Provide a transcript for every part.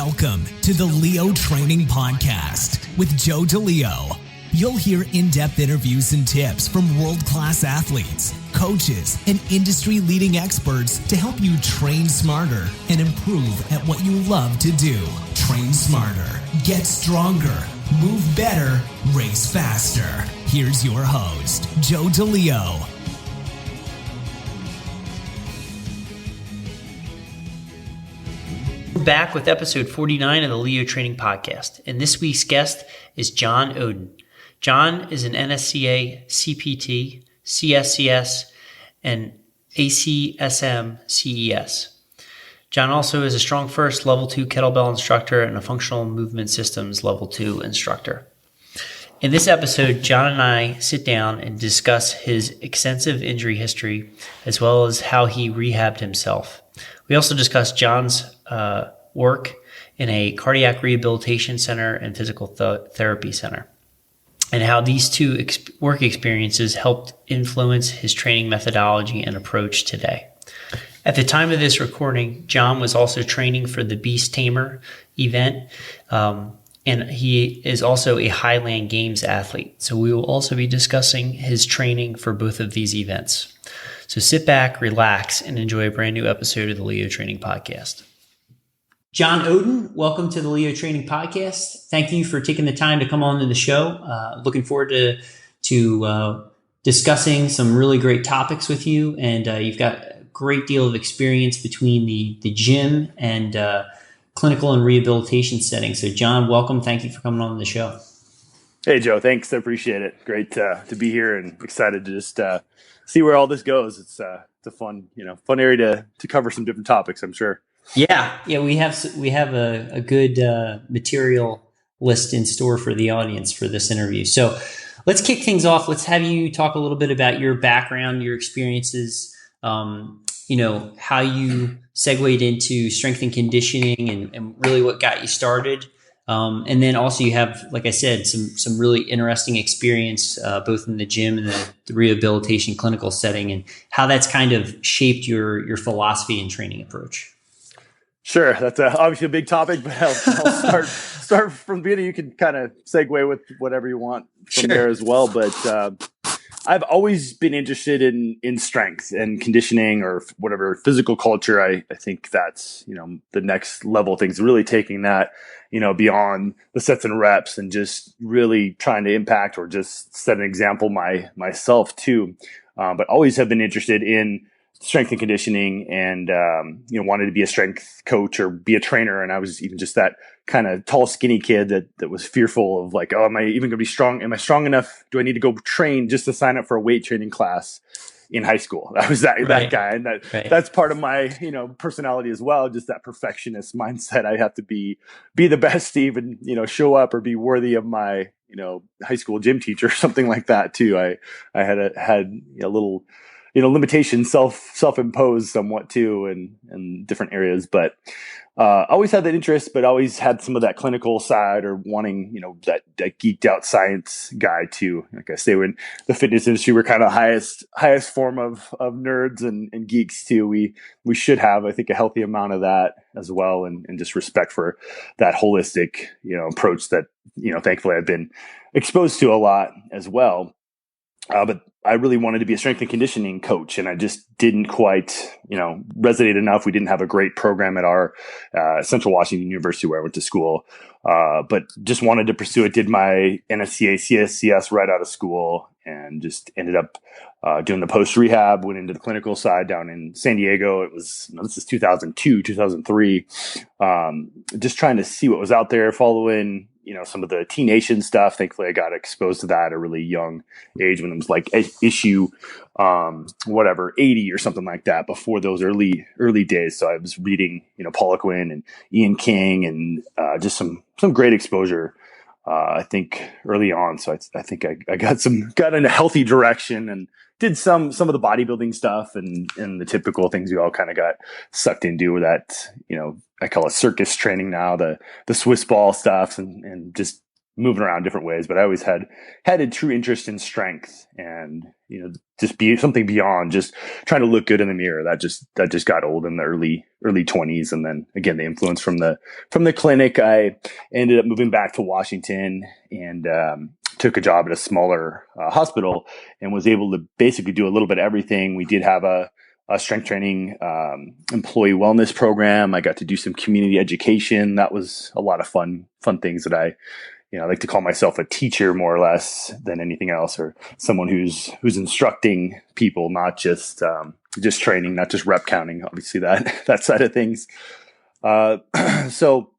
Welcome to the Leo Training Podcast with Joe DeLeo. You'll hear in-depth interviews and tips from world-class athletes, coaches, and industry-leading experts to help you train smarter and improve at what you love to do. Train smarter, get stronger, move better, race faster. Here's your host, Joe DeLeo. Back with episode 49 of the Leo Training Podcast, and this week's guest is John Odden. John is an NSCA CPT, CSCS, and ACSM CES. John also is a Strong First Level 2 kettlebell instructor and a Functional Movement Systems Level 2 instructor. In this episode, John and I sit down and discuss his extensive injury history as well as how he rehabbed himself. We also discuss John's work in a cardiac rehabilitation center and physical therapy center, and how these two work experiences helped influence his training methodology and approach today. At the time of this recording, John was also training for the Beast Tamer event, and he is also a Highland Games athlete. So we will also be discussing his training for both of these events. So sit back, relax, and enjoy a brand new episode of the Leo Training Podcast. John Odden, welcome to the Leo Training Podcast. Thank you for taking the time to come on to the show. Looking forward to discussing some really great topics with you. And you've got a great deal of experience between the gym and clinical and rehabilitation settings. So John, welcome. Thank you for coming on the show. Hey, Joe. Thanks. I appreciate it. Great to be here and excited to just see where all this goes. It's a fun area to cover some different topics, I'm sure. Yeah. We have a good material list in store for the audience for this interview. So let's kick things off. Let's have you talk a little bit about your background, your experiences, how you segued into strength and conditioning and really what got you started. And then also you have, like I said, some really interesting experience both in the gym and the rehabilitation clinical setting, and how that's kind of shaped your philosophy and training approach. Sure. That's obviously a big topic, but I'll start from the beginning. You can kind of segue with whatever you want from there as well. But I've always been interested in strength and conditioning or whatever physical culture. I think that's, the next level of things, really taking that, beyond the sets and reps and just really trying to impact or just set an example myself too. But always have been interested in strength and conditioning and, wanted to be a strength coach or be a trainer. And I was even just that kind of tall, skinny kid that was fearful of like, oh, am I even going to be strong? Am I strong enough? Do I need to go train just to sign up for a weight training class in high school? I was that guy. And that's part of my, personality as well. Just that perfectionist mindset. I have to be the best to even, show up or be worthy of my, high school gym teacher or something like that too. I had a little, limitations self-imposed somewhat too in different areas, but always had that interest, but always had some of that clinical side or wanting, that geeked out science guy too. Like I say, when the fitness industry, we're kind of highest form of nerds and geeks too. We should have, I think, a healthy amount of that as well. And just respect for that holistic, approach that, thankfully I've been exposed to a lot as well. But I really wanted to be a strength and conditioning coach, and I just didn't quite, resonate enough. We didn't have a great program at our Central Washington University where I went to school, but just wanted to pursue it. Did my NSCA CSCS right out of school, and just ended up doing the post rehab. Went into the clinical side down in San Diego. It was this is 2002, 2003. Just trying to see what was out there, following some of the T-Nation stuff. Thankfully, I got exposed to that at a really young age when it was like issue, 80 or something like that, before those early days. So I was reading, Paul Quinn and Ian King and just some great exposure, I think early on. So I think I got in a healthy direction and did some of the bodybuilding stuff and the typical things you all kind of got sucked into with that, I call it circus training now, the Swiss ball stuff and just moving around different ways, but I always had a true interest in strength and, just be something beyond just trying to look good in the mirror. That just got old in the early 20s. And then again, the influence from the clinic, I ended up moving back to Washington and, took a job at a smaller hospital and was able to basically do a little bit of everything. We did have a strength training employee wellness program. I got to do some community education. That was a lot of fun things that I like to call myself a teacher more or less than anything else, or someone who's instructing people, not just training, not just rep counting, obviously that side of things. So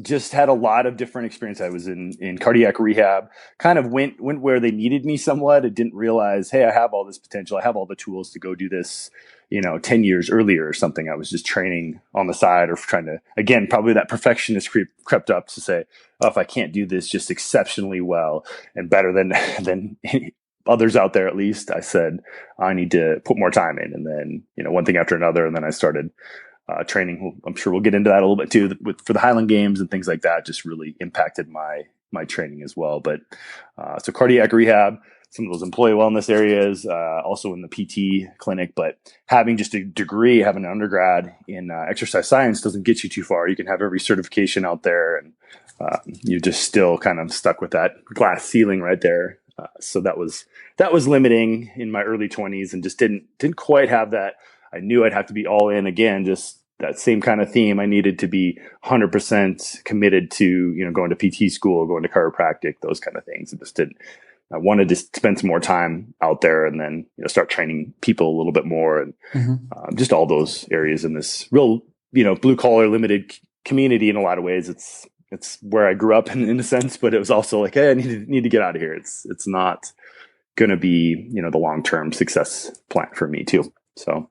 just had a lot of different experience. I was in cardiac rehab, kind of went where they needed me somewhat. I didn't realize, hey, I have all this potential. I have all the tools to go do this, 10 years earlier or something. I was just training on the side or trying to, again, probably that perfectionist crept up to say, oh, if I can't do this just exceptionally well and better than others out there, at least, I said, I need to put more time in. And then, one thing after another. And then I started training. I'm sure we'll get into that a little bit too, for the Highland Games and things like that. Just really impacted my training as well. But so cardiac rehab, some of those employee wellness areas, also in the PT clinic. But having just a degree, having an undergrad in exercise science doesn't get you too far. You can have every certification out there, and you're just still kind of stuck with that glass ceiling right there. So that was limiting in my early 20s, and just didn't quite have that. I knew I'd have to be all in again, just that same kind of theme. I needed to be 100% committed to, going to PT school, going to chiropractic, those kind of things. I wanted to spend some more time out there and then, start training people a little bit more and just all those areas in this real, blue collar limited community. In a lot of ways, it's where I grew up in a sense, but it was also like, hey, I need to get out of here. It's not going to be, the long-term success plan for me too. So.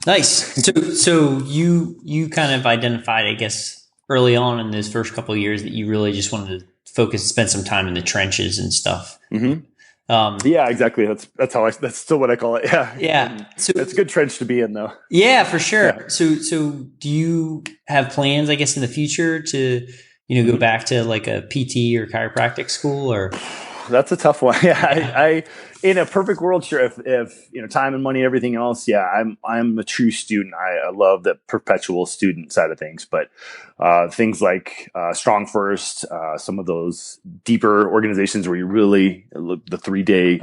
Nice. So you kind of identified, I guess, early on in those first couple of years that you really just wanted to focus, spend some time in the trenches and stuff. Mm-hmm. Yeah, exactly. That's still what I call it. Yeah. Yeah. So it's a good trench to be in though. Yeah, for sure. Yeah. So do you have plans, I guess, in the future to, go back to like a PT or chiropractic school or? That's a tough one. Yeah. I in a perfect world, sure. If time and money, everything else, yeah, I'm a true student. I love the perpetual student side of things, but things like Strong First, some of those deeper organizations where you really look, the 3-day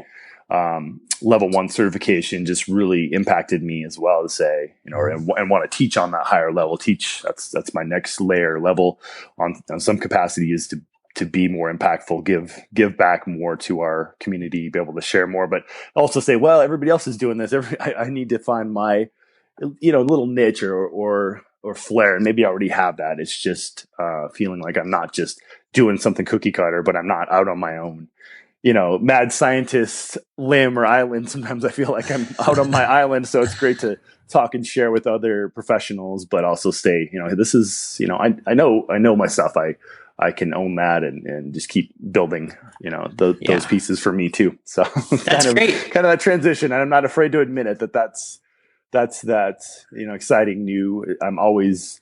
level 1 certification just really impacted me as well to say, and want to teach on that higher level. That's my next layer level on some capacity is to be more impactful, give back more to our community, be able to share more, but also say, well, everybody else is doing this. I need to find my, little niche or flair. And maybe I already have that. It's just feeling like I'm not just doing something cookie cutter, but I'm not out on my own, mad scientist limb or island. Sometimes I feel like I'm out on my island. So it's great to talk and share with other professionals, but also stay, this is, I know my stuff. I can own that and just keep building, those pieces for me too. So that's great. Kind of that transition. And I'm not afraid to admit it, that's exciting new. I'm always,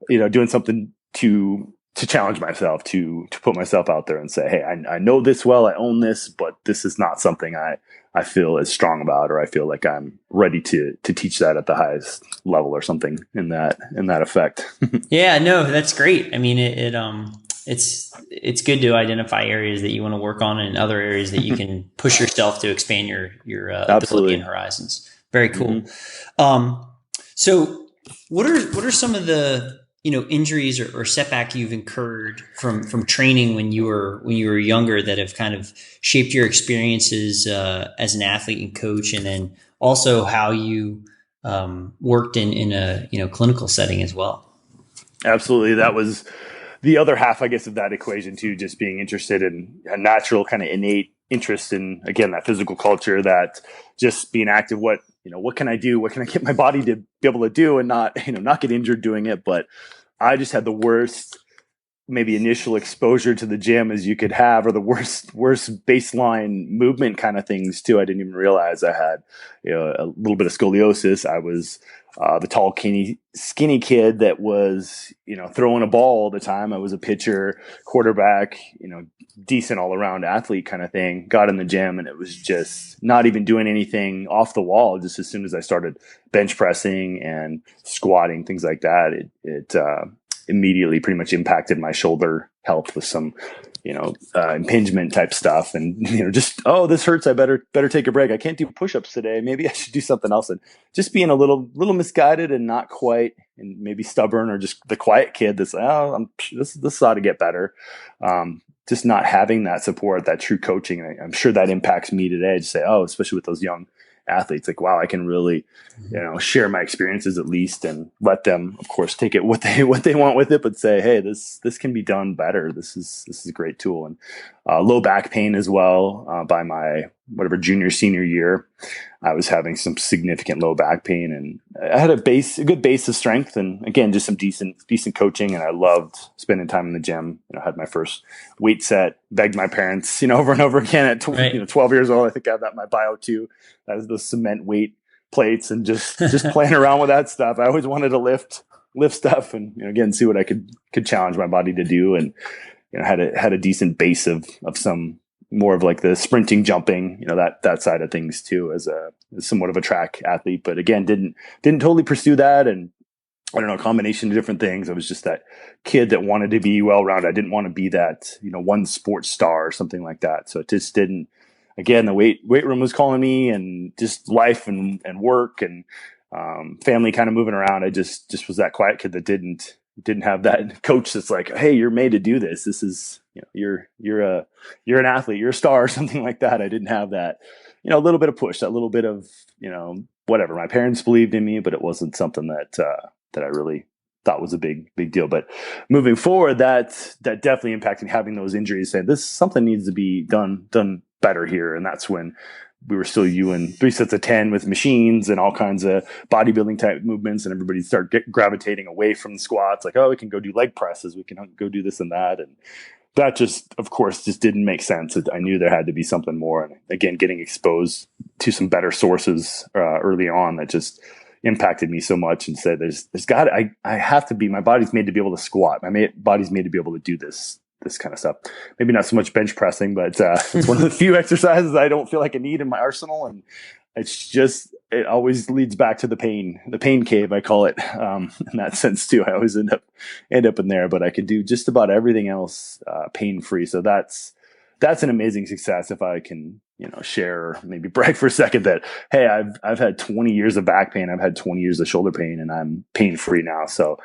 doing something to challenge myself, to put myself out there and say, hey, I know this well, I own this, but this is not something I feel as strong about, or I feel like I'm ready to teach that at the highest level or something in that effect. Yeah, no, that's great. I mean, it's good to identify areas that you want to work on and other areas that you can push yourself to expand your ability and horizons. Very cool. Mm-hmm. So what are some of the injuries or setback you've incurred from training when you were younger that have kind of shaped your experiences as an athlete and coach, and then also how you worked in a clinical setting as well? Absolutely, that was the other half, I guess, of that equation too, just being interested in a natural kind of innate interest in, again, that physical culture, that just being active. What can I do? What can I get my body to be able to do and not get injured doing it? But I just had the worst maybe initial exposure to the gym as you could have, or the worst baseline movement kind of things too. I didn't even realize I had, a little bit of scoliosis. I was the tall, skinny kid that was, throwing a ball all the time. I was a pitcher, quarterback, decent all around athlete kind of thing. Got in the gym and it was just not even doing anything off the wall. Just as soon as I started bench pressing and squatting, things like that, it immediately pretty much impacted my shoulder health with some, impingement type stuff. And, just, oh, this hurts. I better take a break. I can't do push-ups today. Maybe I should do something else. And just being a little misguided and not quite, and maybe stubborn, or just the quiet kid that's, this ought to get better. Just not having that support, that true coaching. I'm sure that impacts me today to say, especially with those young athletes, like, wow, I can really, share my experiences at least, and let them, of course, take it what they want with it, but say, hey, this can be done better. This is a great tool. And low back pain as well. By my junior, senior year, I was having some significant low back pain, and I had a good base of strength, and again, just some decent coaching. And I loved spending time in the gym. Had my first weight set, begged my parents, over and over again at 12 years old. I think I have that in my bio too. That was the cement weight plates, and just playing around with that stuff. I always wanted to lift stuff, and again, see what I could challenge my body to do. And had a decent base of some more of like the sprinting, jumping, that side of things too, as somewhat of a track athlete. But again, didn't totally pursue that. And I don't know, a combination of different things. I was just that kid that wanted to be well-rounded. I didn't want to be that, one sports star or something like that. So it just didn't, again, the weight room was calling me, and just life and work and family kind of moving around. I just was that quiet kid that didn't have that coach that's like, hey, you're made to do this. This is, you're an athlete, you're a star, or something like that. I didn't have that, a little bit of push, that little bit of, whatever. My parents believed in me, but it wasn't something that I really thought was a big deal. But moving forward, that definitely impacted having those injuries, saying this, something needs to be done better here. And that's when we were still doing 3 sets of 10 with machines and all kinds of bodybuilding type movements, and everybody started gravitating away from the squats, like, oh, we can go do leg presses, we can go do this and that. And that just, of course, just didn't make sense. I knew there had to be something more. And again, getting exposed to some better sources early on, that just impacted me so much, and said, I have to be, my body's made to be able to squat. My body's made to be able to do this kind of stuff. Maybe not so much bench pressing, but it's one of the few exercises I don't feel like I need in my arsenal. And it always leads back to the pain cave, I call it, in that sense too. I always end up in there, but I could do just about everything else pain free. So that's an amazing success. If I can, share, or maybe brag for a second that, hey, I've had 20 years of back pain. I've had 20 years of shoulder pain, and I'm pain free now. So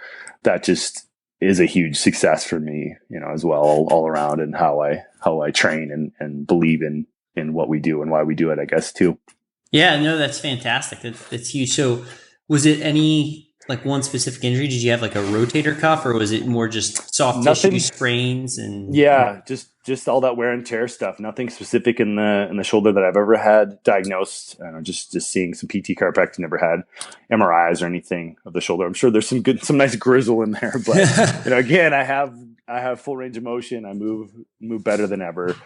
that just is a huge success for me, as well, all around, and how I train and believe in what we do and why we do it, I guess, too. Yeah, no, that's fantastic. That's huge. So was it any, like, one specific injury? Did you have like a rotator cuff, or was it more just soft tissue sprains? And just all that wear and tear stuff. Nothing specific in the shoulder that I've ever had diagnosed. Just seeing some PT chiropractic. Never had MRIs or anything of the shoulder. I'm sure there's some nice grizzle in there, but again, I have full range of motion. I move better than ever,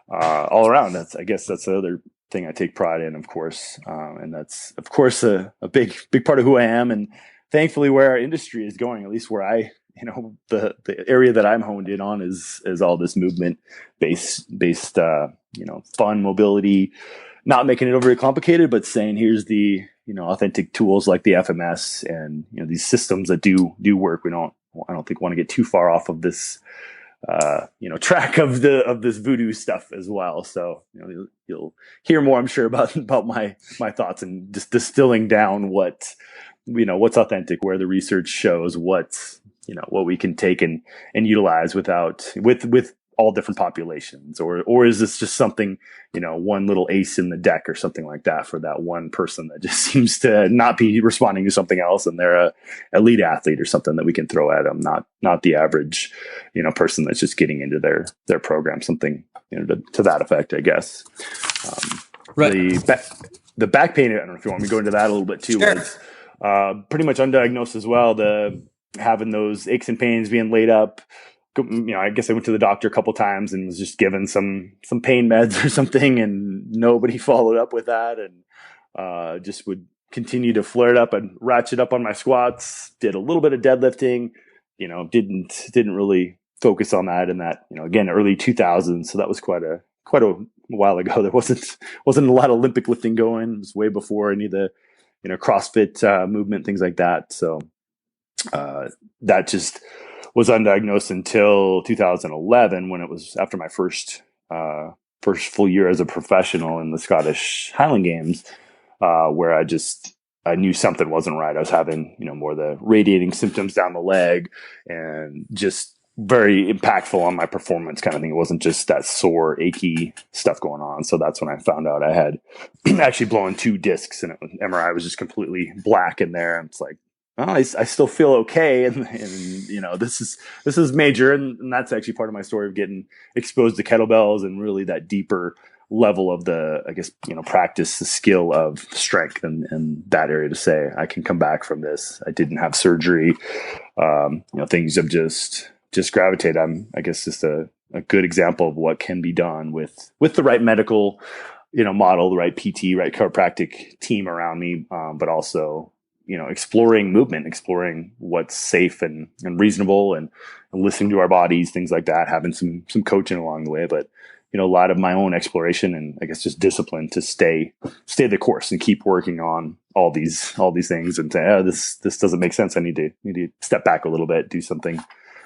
all around. I guess that's the other thing I take pride in, of course. And that's, of course, a big part of who I am, and thankfully where our industry is going, at least where I, the area that I'm honed in on is all this movement based, fun mobility, not making it overly complicated, but saying, here's the, authentic tools like the FMS and, these systems that do work. I don't think want to get too far off of this, track of this voodoo stuff as well. So, you'll hear more, I'm sure, about my thoughts, and just distilling down what's authentic, where the research shows what we can take and utilize with all different populations, or is this just something, one little ace in the deck or something like that for that one person that just seems to not be responding to something else, and they're a elite athlete or something that we can throw at them, not the average, person that's just getting into their program, something, to that effect, I guess. Right. The back pain, I don't know if you want me to go into that a little bit too, sure. Was pretty much undiagnosed as well. Having those aches and pains, being laid up, I guess I went to the doctor a couple times and was just given some pain meds or something, and nobody followed up with that, and just would continue to flare it up and ratchet up on my squats. Did a little bit of deadlifting, didn't really focus on that in that, again, early 2000s. So that was quite a while ago. There wasn't a lot of Olympic lifting going. It was way before any of the, CrossFit movement, things like that. So that just was undiagnosed until 2011, when it was after my first full year as a professional in the Scottish Highland Games, where I knew something wasn't right. I was having, more of the radiating symptoms down the leg, and just very impactful on my performance kind of thing. It wasn't just that sore, achy stuff going on. So that's when I found out I had actually blown 2 discs, and MRI was just completely black in there. And it's like, oh, I still feel okay. And this is major. And that's actually part of my story of getting exposed to kettlebells and really that deeper level of the, I guess, practice, the skill of strength and that area to say, I can come back from this. I didn't have surgery. Things have just gravitate. I'm, I guess, just a good example of what can be done with the right medical, model, the right PT, right chiropractic team around me, but also, exploring movement, exploring what's safe and reasonable, and listening to our bodies, things like that, having some coaching along the way. But, a lot of my own exploration and, I guess, just discipline to stay the course and keep working on all these things, and say, this doesn't make sense. I need to step back a little bit, do something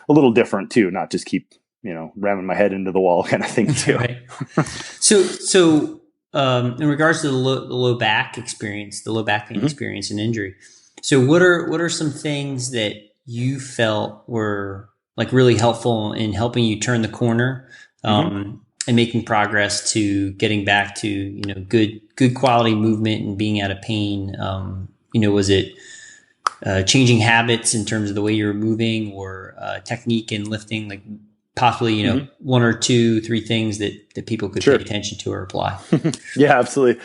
a little different too, not just keep, ramming my head into the wall kind of thing too. Right. So in regards to the low back experience, the low back pain experience and injury. So what are some things that you felt were like really helpful in helping you turn the corner, and making progress to getting back to, good quality movement and being out of pain? Was it changing habits in terms of the way you were moving, or technique in lifting, like possibly, 1 or 2, 3 things that people could pay attention to or apply? Yeah, absolutely.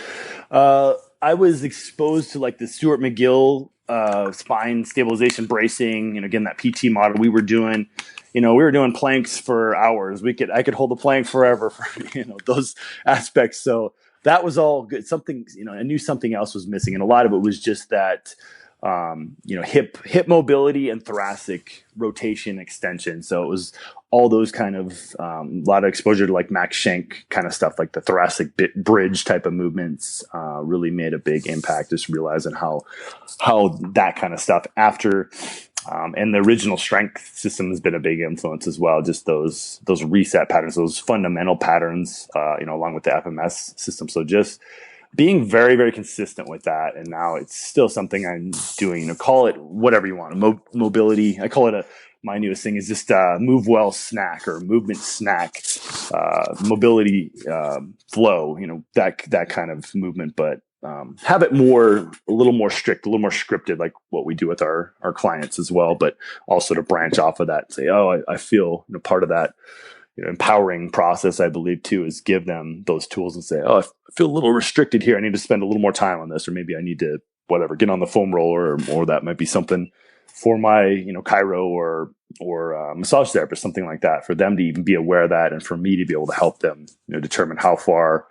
I was exposed to like the Stuart McGill spine stabilization bracing, and again, that PT model we were doing. We were doing planks for hours. I could hold the plank forever for, those aspects. So that was all good. Something, I knew something else was missing. And a lot of it was just that, hip mobility and thoracic rotation extension. So it was all those kind of, a lot of exposure to like Max Schenk kind of stuff, like the thoracic bridge type of movements, really made a big impact. Just realizing how that kind of stuff after, and the original strength system has been a big influence as well. Just those reset patterns, those fundamental patterns, along with the FMS system. So just being very, very consistent with that. And now it's still something I'm doing. Call it whatever you want. Mobility. I call it my newest thing is just move well snack, or movement snack, mobility flow. That kind of movement, but have it a little more strict, a little more scripted, like what we do with our clients as well, but also to branch off of that and say, I feel part of that empowering process, I believe too, is give them those tools and say, I feel a little restricted here. I need to spend a little more time on this, or maybe I need to get on the foam roller, or that might be something for my, chiro or massage therapist, something like that, for them to even be aware of that. And for me to be able to help them, determine how far,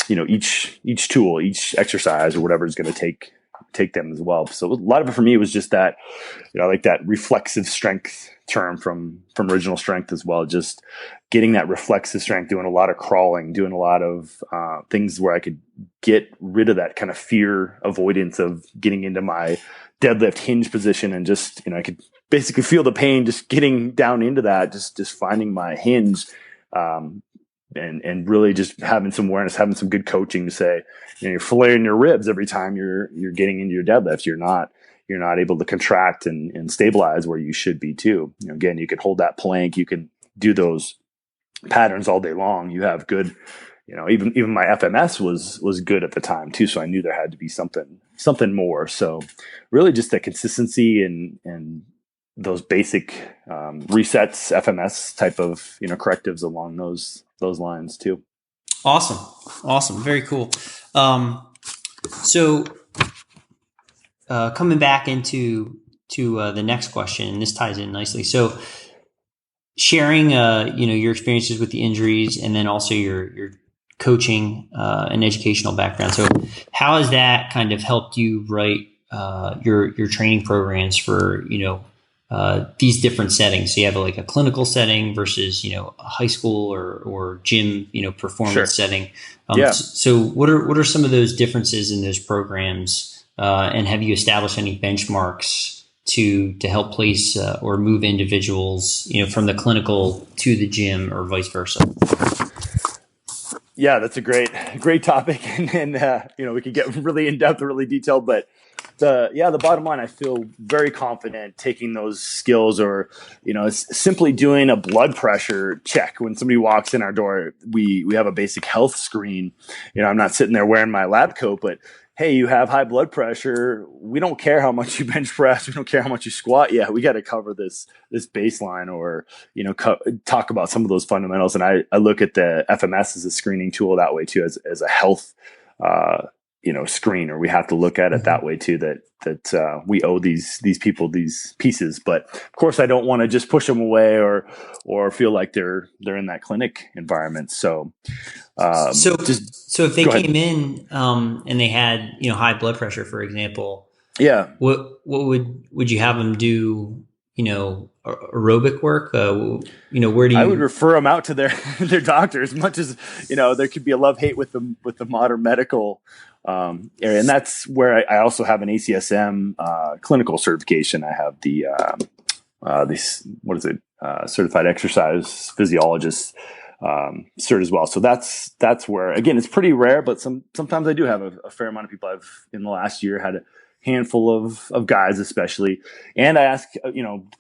each tool, each exercise or whatever is going to take them as well. So a lot of it for me was just that, like that reflexive strength term from original strength as well. Just getting that reflexive strength, doing a lot of crawling, doing a lot of things where I could get rid of that kind of fear avoidance of getting into my deadlift hinge position, and just, I could basically feel the pain just getting down into that, just finding my hinge, and really just having some awareness, having some good coaching to say, you're flaring your ribs every time you're getting into your deadlifts. You're not able to contract and stabilize where you should be too. Again, you can hold that plank, you can do those patterns all day long. You have good, even my FMS was good at the time too. So I knew there had to be something more. So really just the consistency and those basic resets, FMS type of correctives along those lines too. Awesome, very cool. So coming back into the next question, and this ties in nicely. So sharing, your experiences with the injuries, and then also your coaching and educational background. So, how has that kind of helped you write your training programs for these different settings? So you have like a clinical setting versus a high school or gym performance setting. So what are some of those differences in those programs? And have you established any benchmarks to help place or move individuals from the clinical to the gym or vice versa? Yeah, that's a great topic, and we could get really in depth, really detailed, but the bottom line, I feel very confident taking those skills, or simply doing a blood pressure check when somebody walks in our door. We have a basic health screen. I'm not sitting there wearing my lab coat, but hey, you have high blood pressure. We don't care how much you bench press. We don't care how much you squat. Yeah, we got to cover this baseline, or talk about some of those fundamentals. And I look at the FMS as a screening tool that way too, as a health screen, or we have to look at it that way too, that we owe these people these pieces. But of course, I don't want to just push them away or feel like they're in that clinic environment. So if they came in and they had high blood pressure, for example, what would you have them do? Aerobic work. Where do you? I would refer them out to their doctor, as much as there could be a love-hate with the modern medical area, and that's where I also have an ACSM clinical certification. I have the certified exercise physiologist cert as well. So that's where, again, it's pretty rare, but sometimes I do have a fair amount of people. I've in the last year had a handful of guys, especially, and I ask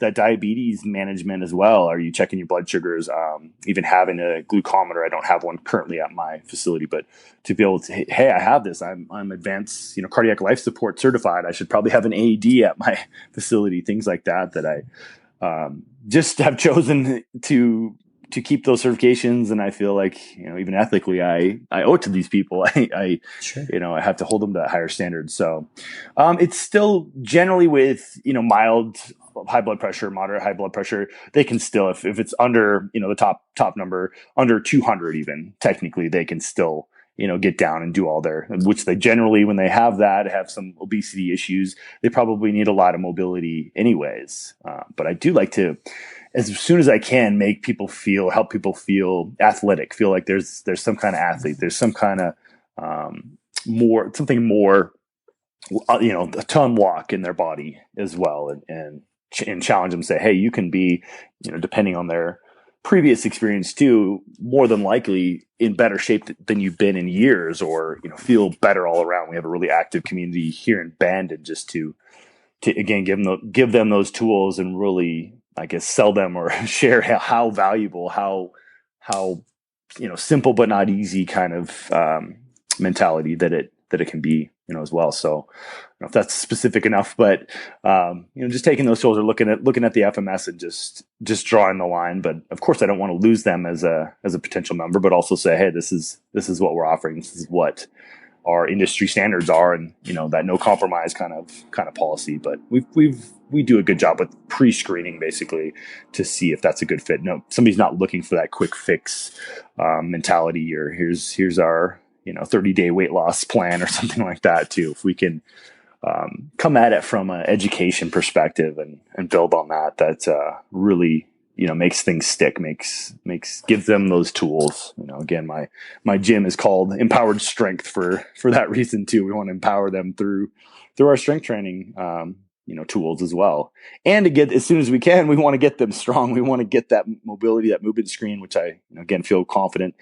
that diabetes management as well. Are you checking your blood sugars? Even having a glucometer. I don't have one currently at my facility, but to be able to, hey, I have this. I'm advanced cardiac life support certified. I should probably have an AED at my facility. Things like that I just have chosen to keep those certifications. And I feel like, even ethically, I owe it to these people. I have to hold them to that higher standard. So, it's still generally with, mild high blood pressure, moderate high blood pressure, they can still, if it's under, the top number, under 200, even technically, they can still, get down and do all which they generally, when they have some obesity issues, they probably need a lot of mobility anyways. But I do like to, as soon as I can, help people feel athletic, feel like there's some kind of athlete, there's some kind of something more, to unlock in their body as well, and challenge them, say, hey, you can be, depending on their previous experience too, more than likely in better shape than you've been in years, or feel better all around. We have a really active community here in Bend, and just to again give them those tools, and really, I guess, sell them or share how valuable, how simple but not easy kind of mentality that it can be, as well. So I don't know if that's specific enough, but just taking those tools, or looking at the FMS and just drawing the line. But of course, I don't want to lose them as a potential member, but also say, hey, this is what we're offering. This is what our industry standards are, and that no compromise kind of policy. But we do a good job with pre-screening, basically, to see if that's a good fit. No, somebody's not looking for that quick fix mentality, or here's our 30-day weight loss plan or something like that too. If we can come at it from an education perspective and build on that really makes things stick, gives them those tools. Again, my gym is called Empowered Strength for that reason too. We want to empower them through our strength training tools as well. And to get, as soon as we can, we want to get them strong. We want to get that mobility, that movement screen, which I again feel confident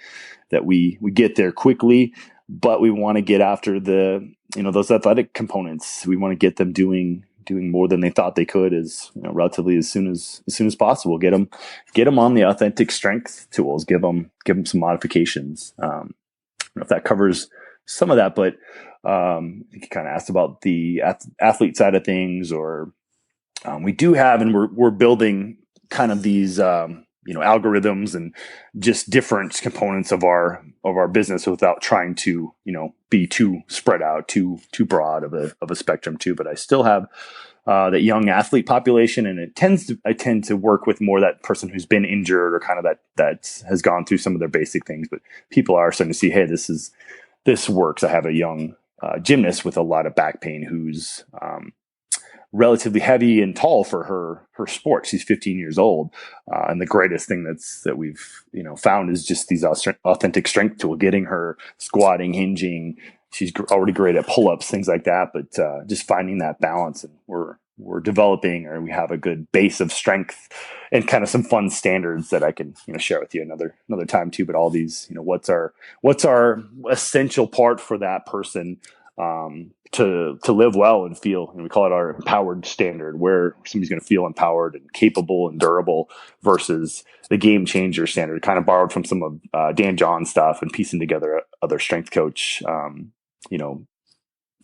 that we get there quickly, but we want to get after the those athletic components. We want to get them doing more than they thought they could, as relatively as soon as possible. Get them on the authentic strength tools. Give them some modifications. I don't know if that covers some of that, but you kind of asked about the athlete side of things, or we do have, and we're building kind of these algorithms and just different components of our business, without trying to be too spread out, too broad of a spectrum too. But I still have that young athlete population, and I tend to work with more that person who's been injured or kind of that has gone through some of their basic things. But people are starting to see, hey, this works. I have a young gymnast with a lot of back pain who's relatively heavy and tall for her sport. She's 15 years old, and the greatest thing that we've found is just these authentic strength tool, getting her squatting, hinging. She's already great at pull-ups, things like that, but just finding that balance. And we're developing, or we have a good base of strength and kind of some fun standards that I can share with you another time too. But all these, what's our essential part for that person to live well and feel, and we call it our empowered standard, where somebody's going to feel empowered and capable and durable, versus the game changer standard, kind of borrowed from some of Dan John's stuff and piecing together other strength coach,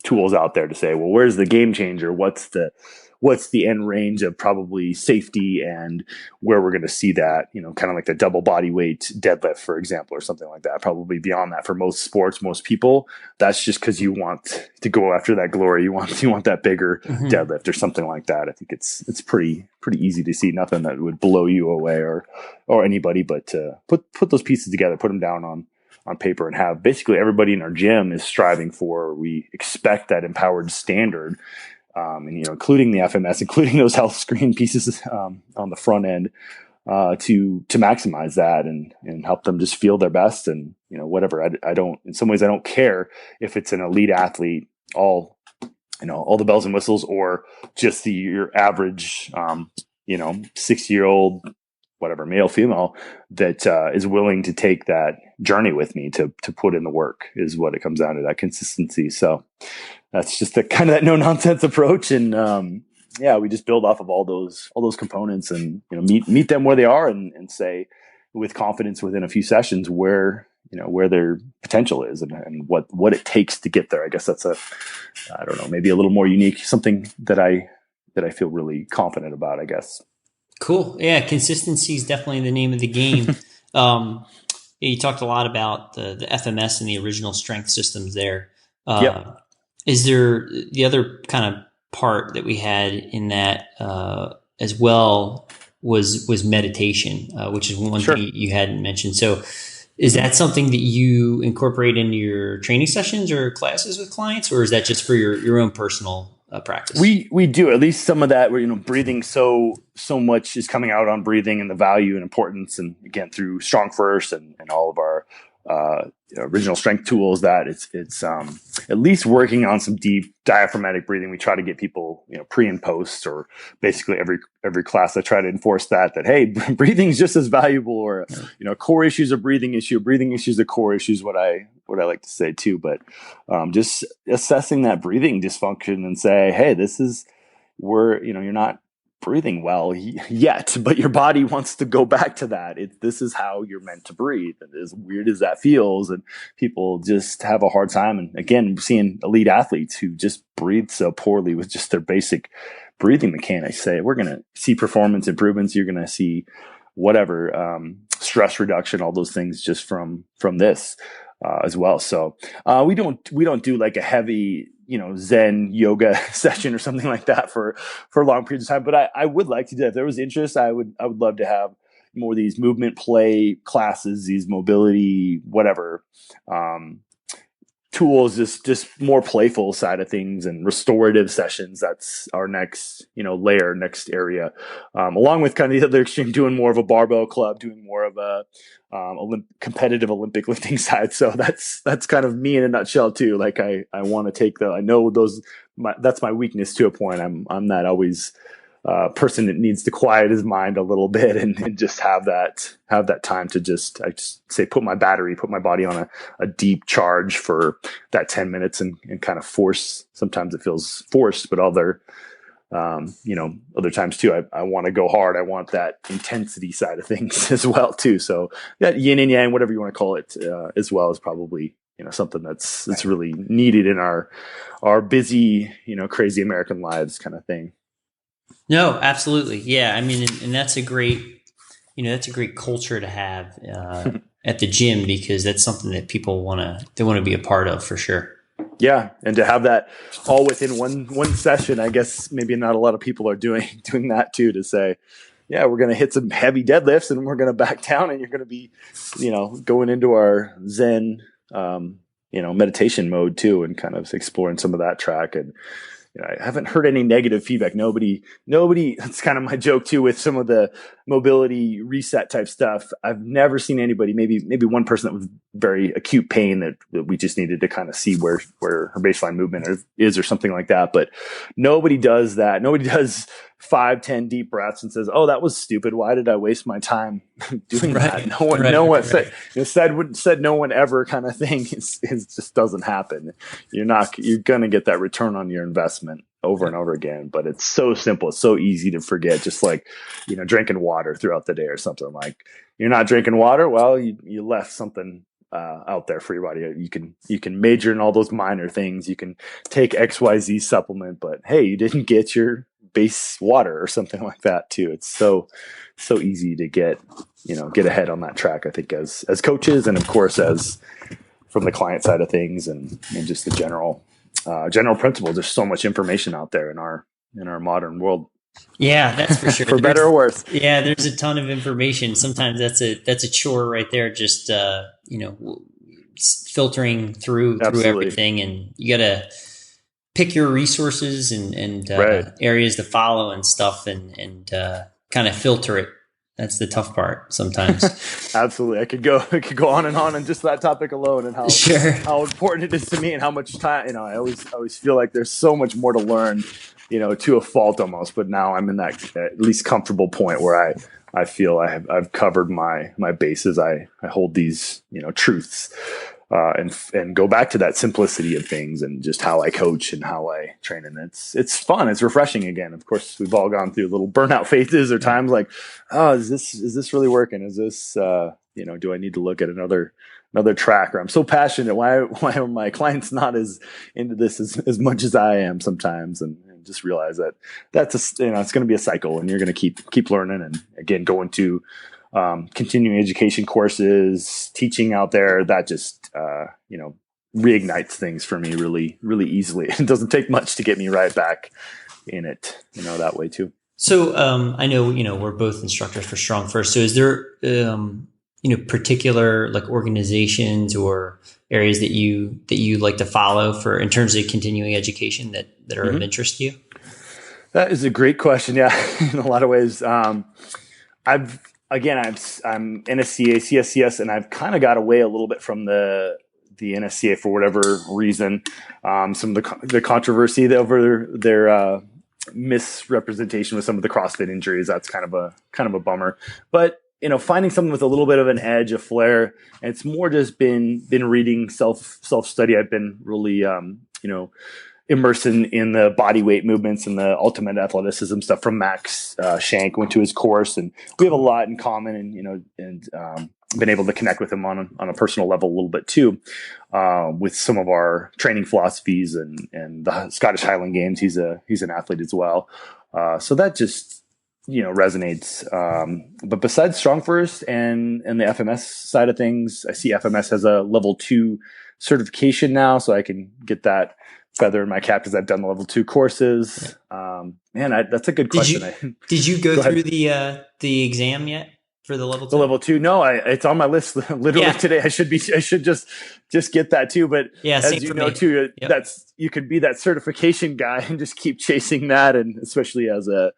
tools out there to say, well, where's the game changer? What's the end range of probably safety, and where we're going to see that, kind of like the double body weight deadlift, for example, or something like that. Probably beyond that for most sports, most people, that's just because you want to go after that glory. You want that bigger deadlift or something like that. I think it's pretty easy to see. Nothing that would blow you away or anybody, but put those pieces together, put them down on paper, and have basically everybody in our gym is striving for. We expect that empowered standard. And including the FMS, including those health screen pieces on the front end, to maximize that and help them just feel their best. And whatever, I don't. In some ways, I don't care if it's an elite athlete, all the bells and whistles, or just your average 60-year-old, whatever, male, female, that is willing to take that journey with me to put in the work, is what it comes down to, that consistency. So that's just that no nonsense approach. And we just build off of all those components, and meet them where they are, and say with confidence within a few sessions where their potential is, and what it takes to get there. I guess that's I don't know, maybe a little more unique, something that I feel really confident about, I guess. Cool. Yeah. Consistency is definitely the name of the game. You talked a lot about the FMS and the original strength systems there. Yep. Is there the other kind of part that we had in that as well was meditation, which is one thing you hadn't mentioned. So is that something that you incorporate into your training sessions or classes with clients, or is that just for your own personal practice? We do at least some of that, where breathing, so much is coming out on breathing and the value and importance, and again through Strong First and all of our original strength tools, that it's at least working on some deep diaphragmatic breathing. We try to get people pre and post, or basically every class I try to enforce that hey, breathing is just as valuable, or core issues a breathing issue, breathing issues a core issue, is what I like to say too. But just assessing that breathing dysfunction and say, hey, this is where you're not breathing well yet, but your body wants to go back to that. This is how you're meant to breathe. And as weird as that feels, and people just have a hard time. And again, seeing elite athletes who just breathe so poorly with just their basic breathing mechanics, say we're going to see performance improvements. You're going to see whatever, stress reduction, all those things just from this as well. So we don't do like a heavy Zen yoga session or something like that for long periods of time. But I would like to do that. If there was interest, I would love to have more of these movement play classes, these mobility, whatever, tools, just more playful side of things, and restorative sessions. That's our next, next area. Along with kind of the other extreme, doing more of a barbell club, doing more of a competitive Olympic lifting side. So that's kind of me in a nutshell too. Like I want to take I know that's my weakness to a point. I'm not always person that needs to quiet his mind a little bit and just have that time to just say, put my body on a deep charge for that 10 minutes and kind of force. Sometimes it feels forced, but other times too, I want to go hard. I want that intensity side of things as well too. So that yin and yang, whatever you want to call it, as well, is probably, something that's really needed in our busy, crazy American lives kind of thing. No, absolutely. Yeah. I mean, and that's a great culture to have at the gym, because that's something that people want to be a part of, for sure. Yeah, and to have that all within one session, I guess maybe not a lot of people are doing that too. To say, yeah, we're going to hit some heavy deadlifts and we're going to back down, and you're going to be, going into our Zen, meditation mode too, and kind of exploring some of that track. And I haven't heard any negative feedback. Nobody. That's kind of my joke too with some of the mobility reset type stuff. I've never seen anybody. Maybe one person that was very acute pain that we just needed to kind of see where her baseline movement is or something like that. But nobody does that. Nobody does 5-10 deep breaths and says, "Oh, that was stupid. Why did I waste my time doing that?" No one said no one ever kind of thing. It just doesn't happen. You're gonna get that return on your investment over and over again. But it's so simple. It's so easy to forget. Just like drinking water throughout the day or something. Like, you're not drinking water. Well, you left something out there for your body. You can major in all those minor things. You can take XYZ supplement, but hey, you didn't get your base water or something like that too. It's so easy to get ahead on that track, I think, as coaches, and of course as from the client side of things, and just the general principles. There's so much information out there in our modern world. Yeah, that's for sure. For better or worse. Yeah, there's a ton of information. Sometimes that's a chore right there. Just filtering through everything, and you got to pick your resources and areas to follow and stuff, and kind of filter it. That's the tough part sometimes. Absolutely. I could go on and just that topic alone, and how important it is to me, and how much time, I always feel like there's so much more to learn, to a fault almost, but now I'm in that at least comfortable point where I feel I've covered my bases. I hold these, truths, and go back to that simplicity of things, and just how I coach and how I train. And it's fun. It's refreshing again. Of course, we've all gone through little burnout phases or times like, oh, is this really working? Is this, do I need to look at another track? Or I'm so passionate. Why are my clients not as into this as much as I am sometimes? And just realize that that's it's going to be a cycle, and you're going to keep learning. And again, going to continuing education courses, teaching out there, that just, reignites things for me really, really easily. It doesn't take much to get me right back in it, that way too. So, I know, we're both instructors for Strong First. So is there, particular like organizations or areas that you like to follow for in terms of continuing education that are of interest to you? That is a great question. Yeah. In a lot of ways. I'm NSCA, CSCS, and I've kind of got away a little bit from the NSCA for whatever reason. Some of the controversy over their misrepresentation with some of the CrossFit injuries. That's kind of a bummer. But finding something with a little bit of an edge, a flair, and it's more just been reading self study. I've been really immersed in the body weight movements and the ultimate athleticism stuff from Max Shank. Went to his course, and we have a lot in common, and been able to connect with him on a personal level a little bit too, with some of our training philosophies and the Scottish Highland Games. He's an athlete as well. So that just, resonates. But besides Strong First and the FMS side of things, I see FMS has a level 2 certification now, so I can get that feather in my cap because I've done the level 2 courses. That's a good question. Did you go through the exam yet for the level 2? The level 2? No, it's on my list literally today. I should just get that too. But as you know too, that's, you could be that certification guy and just keep chasing that. And especially as a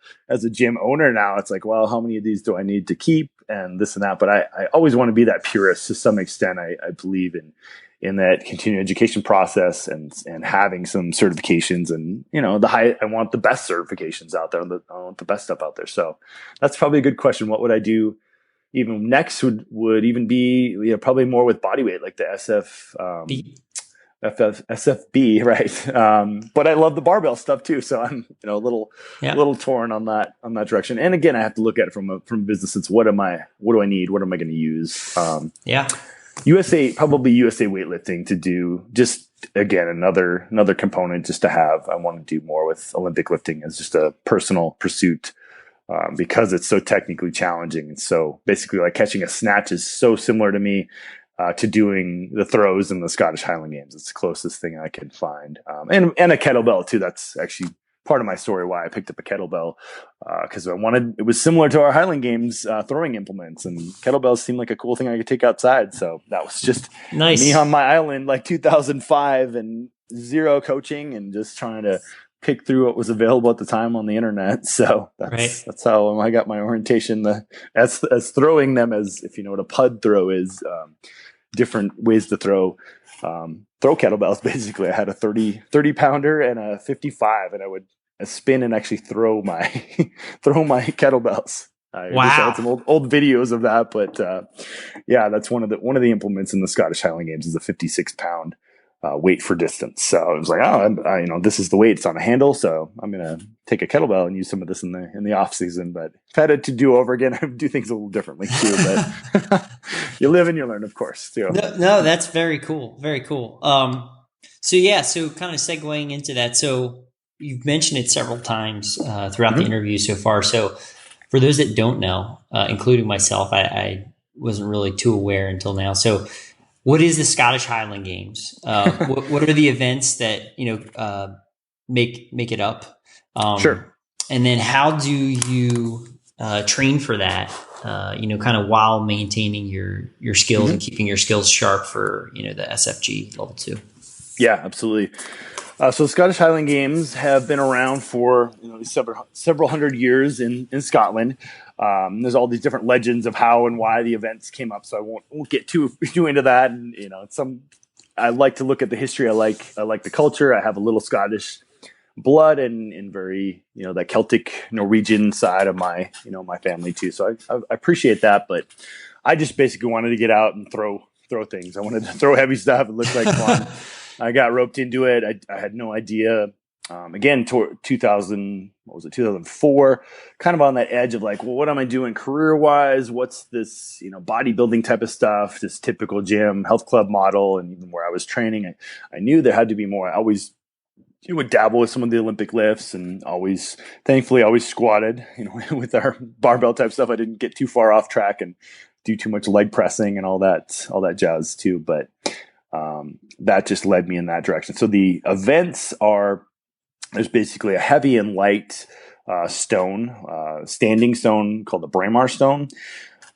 gym owner now, it's like, well, how many of these do I need to keep and this and that? But I always want to be that purist to some extent. I believe in that continuing education process and having some certifications, and I want the best certifications out there. I want the best stuff out there. So that's probably a good question. What would I do? Even next would even be probably more with body weight, like the SFB, right? But I love the barbell stuff too, so I'm a little torn on that direction. And again, I have to look at it from a business sense. What do I need? What am I going to use? USA weightlifting to do, just again another component just to have. I want to do more with Olympic lifting as just a personal pursuit. Because it's so technically challenging. And so basically like catching a snatch is so similar to me. to doing the throws in the Scottish Highland Games. It's the closest thing I could find. And a kettlebell too. That's actually part of my story why I picked up a kettlebell, because it was similar to our Highland Games throwing implements, and kettlebells seemed like a cool thing I could take outside. So that was just me on my island, like 2005, and zero coaching and just trying to pick through what was available at the time on the internet. So that's how I got my orientation. As throwing them, as if you know what a pud throw is, different ways to throw kettlebells. Basically, I had a 30 pounder and a 55, and I would spin and actually throw my kettlebells. I had some old videos of that, but that's one of the implements in the Scottish Highland Games is a 56 pound weight for distance. So I was like, this is the weight. It's on a handle, so I'm gonna take a kettlebell and use some of this in the off season. But if I had it to do over again, I would do things a little differently too. But you live and you learn, of course. Too. No, that's very cool. Very cool. So kind of segueing into that. So you've mentioned it several times throughout the interview so far. So for those that don't know, including myself, I wasn't really too aware until now. So what is the Scottish Highland Games? What are the events that make it up? Sure. And then how do you train for that? Kind of while maintaining your skills and keeping your skills sharp for the SFG level 2. Yeah, absolutely. So the Scottish Highland Games have been around for several hundred years in Scotland. There's all these different legends of how and why the events came up, so I won't get too into that. And I like to look at the history. I like the culture. I have a little Scottish blood and very that Celtic Norwegian side of my my family too. So I appreciate that, but I just basically wanted to get out and throw things. I wanted to throw heavy stuff. It looked like fun. I got roped into it. I had no idea. Again, 2004, kind of on that edge of like, well, what am I doing career-wise? What's this, bodybuilding type of stuff, this typical gym, health club model, and even where I was training, I knew there had to be more. I always would dabble with some of the Olympic lifts, and thankfully, always squatted, with our barbell type stuff. I didn't get too far off track and do too much leg pressing and all that jazz too. But that just led me in that direction. So the events there's basically a heavy and light standing stone called the Braemar stone.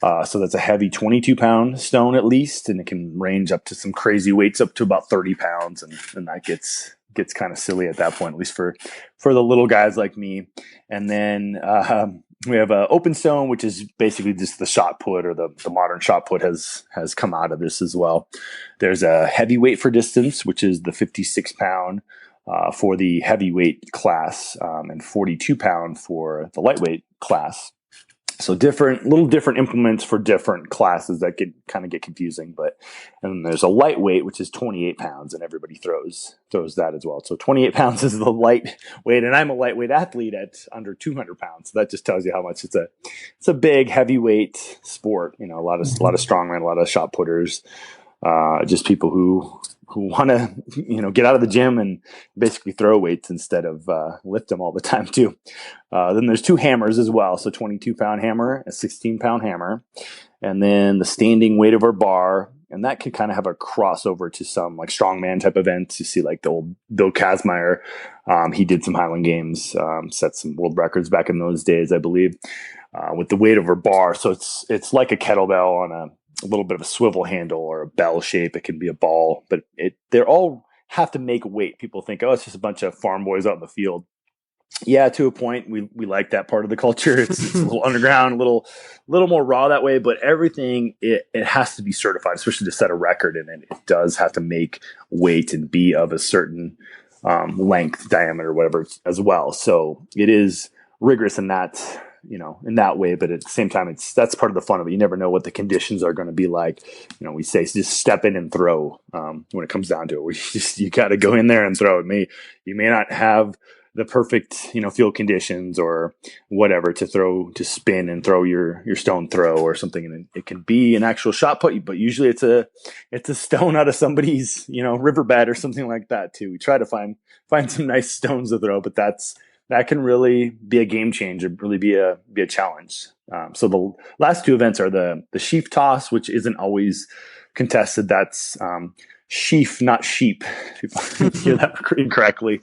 So that's a heavy 22 pound stone at least, and it can range up to some crazy weights up to about 30 pounds. And that gets kind of silly at that point, at least for the little guys like me. And then we have an open stone, which is basically just the shot put, or the modern shot put has come out of this as well. There's a heavyweight for distance, which is the 56 pound for the heavyweight class, and 42 pound for the lightweight class. So little different implements for different classes that could kind of get confusing. And then there's a lightweight, which is 28 pounds, and everybody throws that as well. So 28 pounds is the lightweight, and I'm a lightweight athlete at under 200 pounds. So that just tells you how much it's a big heavyweight sport. A lot of strongmen, a lot of shot putters, just people who want to, get out of the gym and basically throw weights instead of lift them all the time too. Then there's 2 hammers as well. So 22 pound hammer, a 16 pound hammer, and then the standing weight over bar. And that can kind of have a crossover to some like strongman type events. You see like the old Bill Kazmaier. He did some Highland Games, set some world records back in those days, I believe, with the weight over bar. So it's like a kettlebell on a little bit of a swivel handle or a bell shape. It can be a ball, but they're all have to make weight. People think, oh, it's just a bunch of farm boys out in the field. Yeah, to a point, we like that part of the culture. It's a little underground, a little more raw that way. But everything it has to be certified, especially to set a record, and it does have to make weight and be of a certain length, diameter, whatever, as well. So it is rigorous in that way. But at the same time, that's part of the fun of it. You never know what the conditions are going to be like. We say just step in and throw. When it comes down to it, you got to go in there and throw. You may not have the perfect, field conditions or whatever to spin and throw your stone throw or something. And it can be an actual shot put, but usually it's a stone out of somebody's, riverbed or something like that too. We try to find some nice stones to throw, but that can really be a game changer, really be a challenge. So the last 2 events are the Sheaf Toss, which isn't always contested. That's sheaf, not sheep. People hear that incorrectly.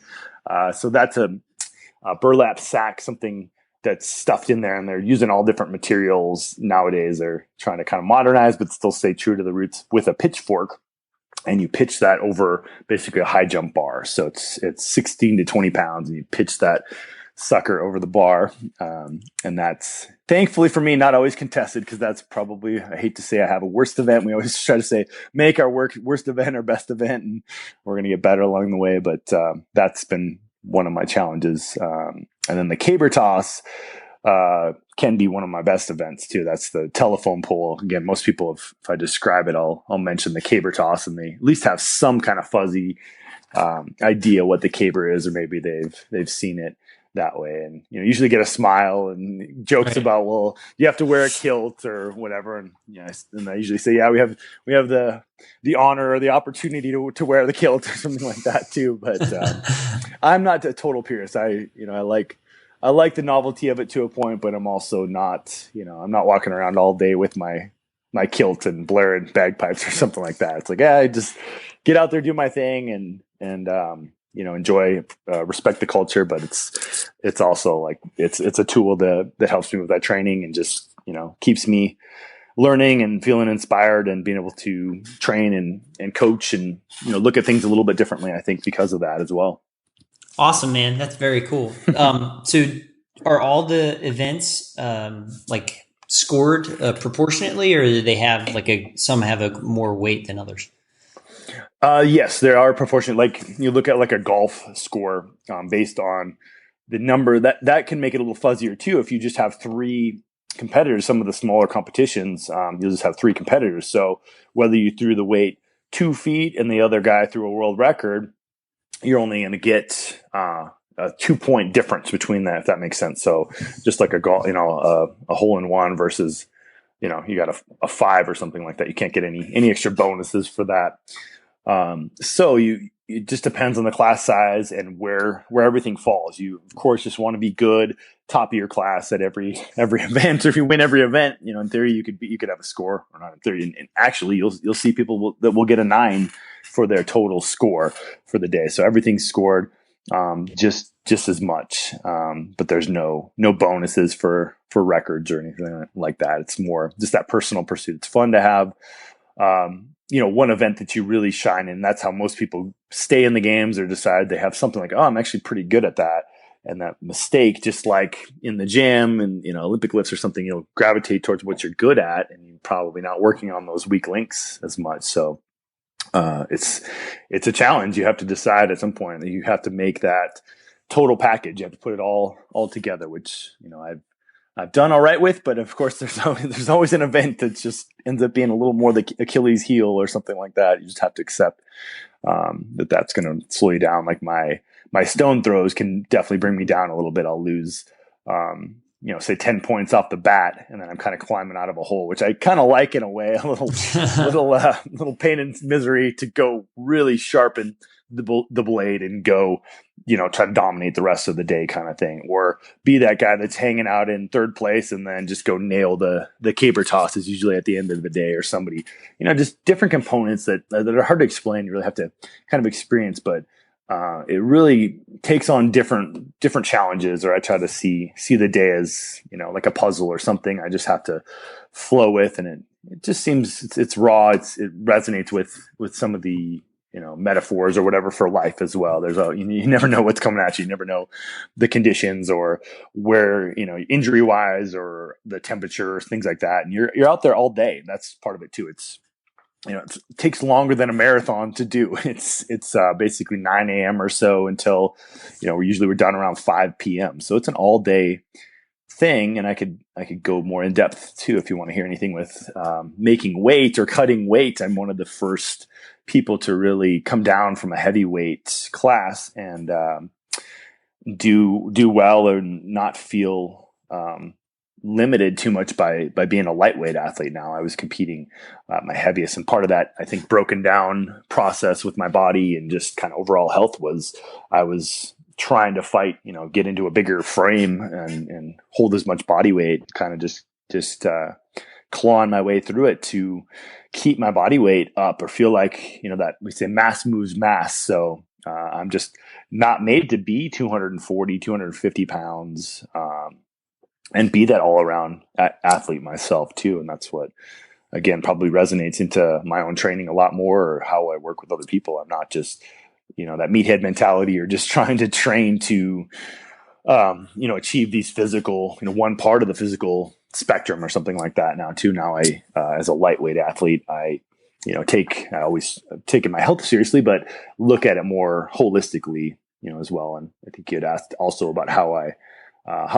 So that's a burlap sack, something that's stuffed in there, and they're using all different materials nowadays. They're trying to kind of modernize, but still stay true to the roots with a pitchfork. And you pitch that over basically a high jump bar. So it's 16 to 20 pounds, and you pitch that sucker over the bar. And that's thankfully for me, not always contested, because that's probably, I hate to say I have a worst event. We always try to say, make our worst event our best event, and we're going to get better along the way. But that's been one of my challenges. And then the caber toss can be one of my best events too. That's the telephone pole. Again, most people, if I describe it, I'll mention the caber toss, and they at least have some kind of fuzzy idea what the caber is, or maybe they've seen it that way. And usually get a smile and jokes about, well, you have to wear a kilt or whatever. And and I usually say, yeah, we have the honor or the opportunity to wear the kilt or something like that too. But I'm not a total purist. I like the novelty of it to a point, but I'm also not, I'm not walking around all day with my kilt and blaring bagpipes or something like that. It's like, I just get out there, do my thing, and enjoy, respect the culture. But it's also like, it's a tool that helps me with that training, and just, keeps me learning and feeling inspired, and being able to train and coach and, look at things a little bit differently, I think, because of that as well. Awesome, man. That's very cool. So are all the events like scored proportionately, or do they have some have a more weight than others? Yes, there are proportionate. Like you look at like a golf score based on the number, that can make it a little fuzzier too. If you just have 3 competitors, some of the smaller competitions, you'll just have 3 competitors. So whether you threw the weight 2 feet and the other guy threw a world record, you're only going to get a 2-point difference between that, if that makes sense. So just like a golf, a hole in one versus, you got a 5 or something like that. You can't get any extra bonuses for that. So it just depends on the class size and where everything falls. You of course just want to be good, top of your class at every event. So if you win every event, in theory you could have a score, or not in theory. And actually you'll see people that will get a 9 for their total score for the day. So everything's scored just as much. But there's no bonuses for records or anything like that. It's more just that personal pursuit. It's fun to have one event that you really shine in. That's how most people stay in the games, or decide they have something like, oh, I'm actually pretty good at that. And that mistake, just like in the gym and, Olympic lifts or something, you'll gravitate towards what you're good at, and you're probably not working on those weak links as much. So it's a challenge. You have to decide at some point that you have to make that total package. You have to put it all together, which, I've done all right with, but of course there's always an event that just ends up being a little more the Achilles heel or something like that. You just have to accept that's going to slow you down. Like my stone throws can definitely bring me down a little bit. I'll lose, say 10 points off the bat, and then I'm kind of climbing out of a hole, which I kind of like in a way, a little pain and misery to go really sharpen the blade and go, try to dominate the rest of the day kind of thing, or be that guy that's hanging out in 3rd place and then just go nail the caber toss is usually at the end of the day, or somebody, just different components that are hard to explain. You really have to kind of experience, but it really takes on different challenges, or I try to see the day as, like a puzzle or something I just have to flow with. And it just seems it's raw. It resonates with some of the, metaphors or whatever for life as well. There's you never know what's coming at you. You never know the conditions, or where, injury wise, or the temperature, things like that. And you're out there all day. That's part of it too. It's, it takes longer than a marathon to do. It's basically 9 a.m. or so until, we're done around 5 p.m. So it's an all day thing. And I could go more in depth too, if you want to hear anything with making weight or cutting weight. I'm one of the first people to really come down from a heavyweight class and do well, or not feel limited too much by being a lightweight athlete. Now I was competing my heaviest, and part of that, I think, broken down process with my body and just kind of overall health was I was trying to fight, get into a bigger frame and hold as much body weight, kind of just clawing my way through it to keep my body weight up, or feel like, that we say mass moves mass. So I'm just not made to be 240, 250 pounds, and be that all around athlete myself too. And that's what, again, probably resonates into my own training a lot more, or how I work with other people. I'm not just, that meathead mentality, or just trying to train to, achieve these physical, one part of the physical spectrum or something like that. Now I, as a lightweight athlete, I always taken my health seriously, but look at it more holistically, as well. And I think you had asked also about how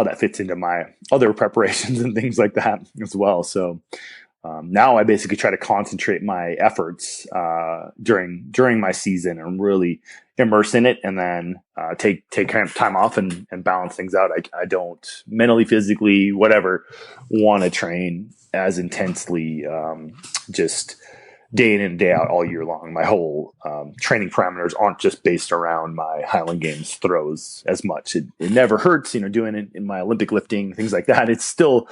that fits into my other preparations and things like that as well. So, now I basically try to concentrate my efforts during my season and really immerse in it, and then take kind of time off and balance things out. I don't mentally, physically, whatever, want to train as intensely, just day in and day out all year long. My whole training parameters aren't just based around my Highland Games throws as much. It never hurts, doing it in my Olympic lifting, things like that. It's still,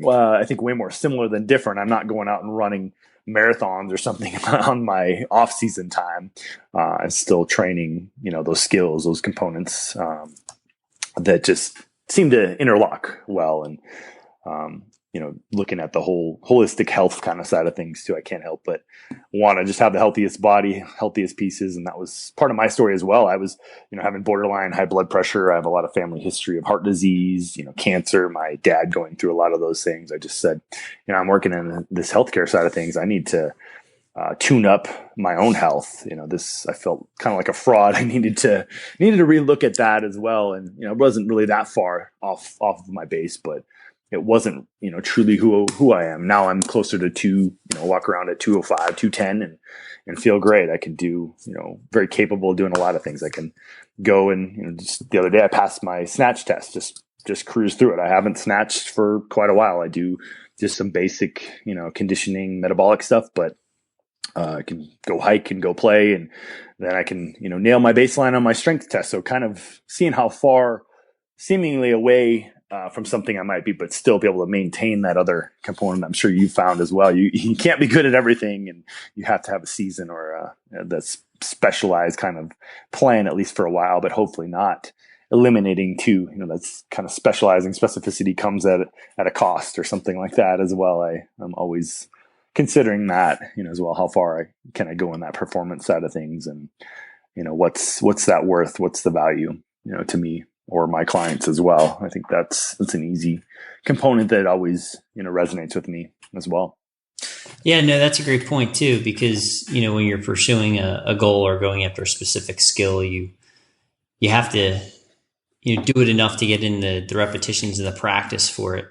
I think, way more similar than different. I'm not going out and running marathons or something on my off-season time. I'm still training, those skills, those components that just seem to interlock well. And, looking at the whole holistic health kind of side of things too, I can't help but want to just have the healthiest body, healthiest pieces. And that was part of my story as well. I was, having borderline high blood pressure. I have a lot of family history of heart disease, cancer, my dad going through a lot of those things. I just said, I'm working in this healthcare side of things. I need to tune up my own health. I felt kind of like a fraud. I needed to relook at that as well. And, it wasn't really that far off of my base, but it wasn't, truly who I am. Now I'm closer to walk around at 205, 210 and feel great. I can do, very capable of doing a lot of things. I can go and, just the other day I passed my snatch test, just cruise through it. I haven't snatched for quite a while. I do just some basic, conditioning, metabolic stuff, but I can go hike and go play. And then I can, nail my baseline on my strength test. So kind of seeing how far seemingly away from something I might be, but still be able to maintain that other component. I'm sure you found as well. You can't be good at everything, and you have to have a season or that specialized kind of plan, at least for a while, but hopefully not eliminating too. That's kind of specializing specificity comes at a cost or something like that as well. I'm always considering that, as well. How far can I go in that performance side of things, and what's that worth? What's the value, to me or my clients as well? I think that's an easy component that always, resonates with me as well. Yeah, no, that's a great point too, because, when you're pursuing a goal or going after a specific skill, you have to, do it enough to get in the repetitions and the practice for it.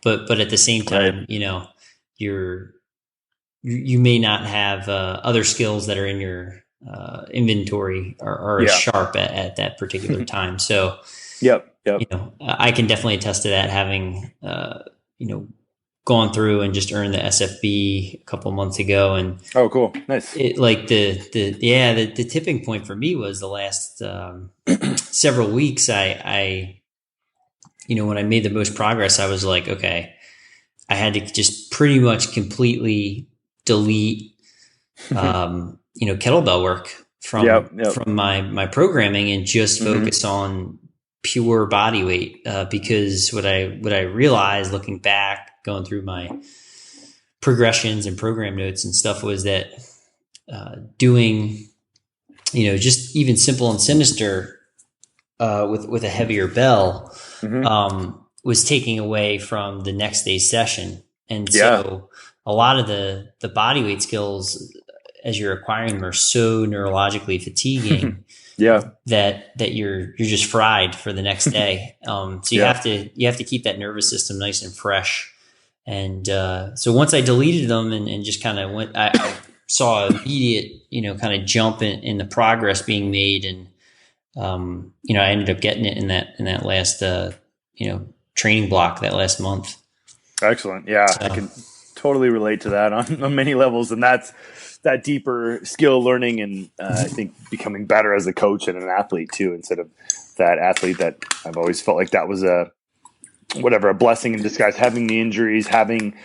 But at the same time, right. You may not have other skills that are in your inventory are as sharp at that particular time. So, yep. I can definitely attest to that, having, gone through and just earned the SFB a couple months ago. And oh, cool. Nice. The tipping point for me was the last several weeks. I when I made the most progress, I was like, okay, I had to just pretty much completely delete, kettlebell work from my programming and just focus on pure body weight. Because what I realized looking back, going through my progressions and program notes and stuff, was that doing, just even simple and sinister with a heavier bell was taking away from the next day's session. And so a lot of the body weight skills, as you're acquiring them, are so neurologically fatiguing that you're just fried for the next day. So you have to keep that nervous system nice and fresh. And so once I deleted them and just kind of went, I saw immediate, kind of jump in the progress being made. And, I ended up getting it in that last, training block that last month. Excellent. Yeah. So I can totally relate to that on many levels. And that's that deeper skill learning. And I think becoming better as a coach and an athlete too, instead of that athlete that I've always felt like that was a blessing in disguise, having the injuries, having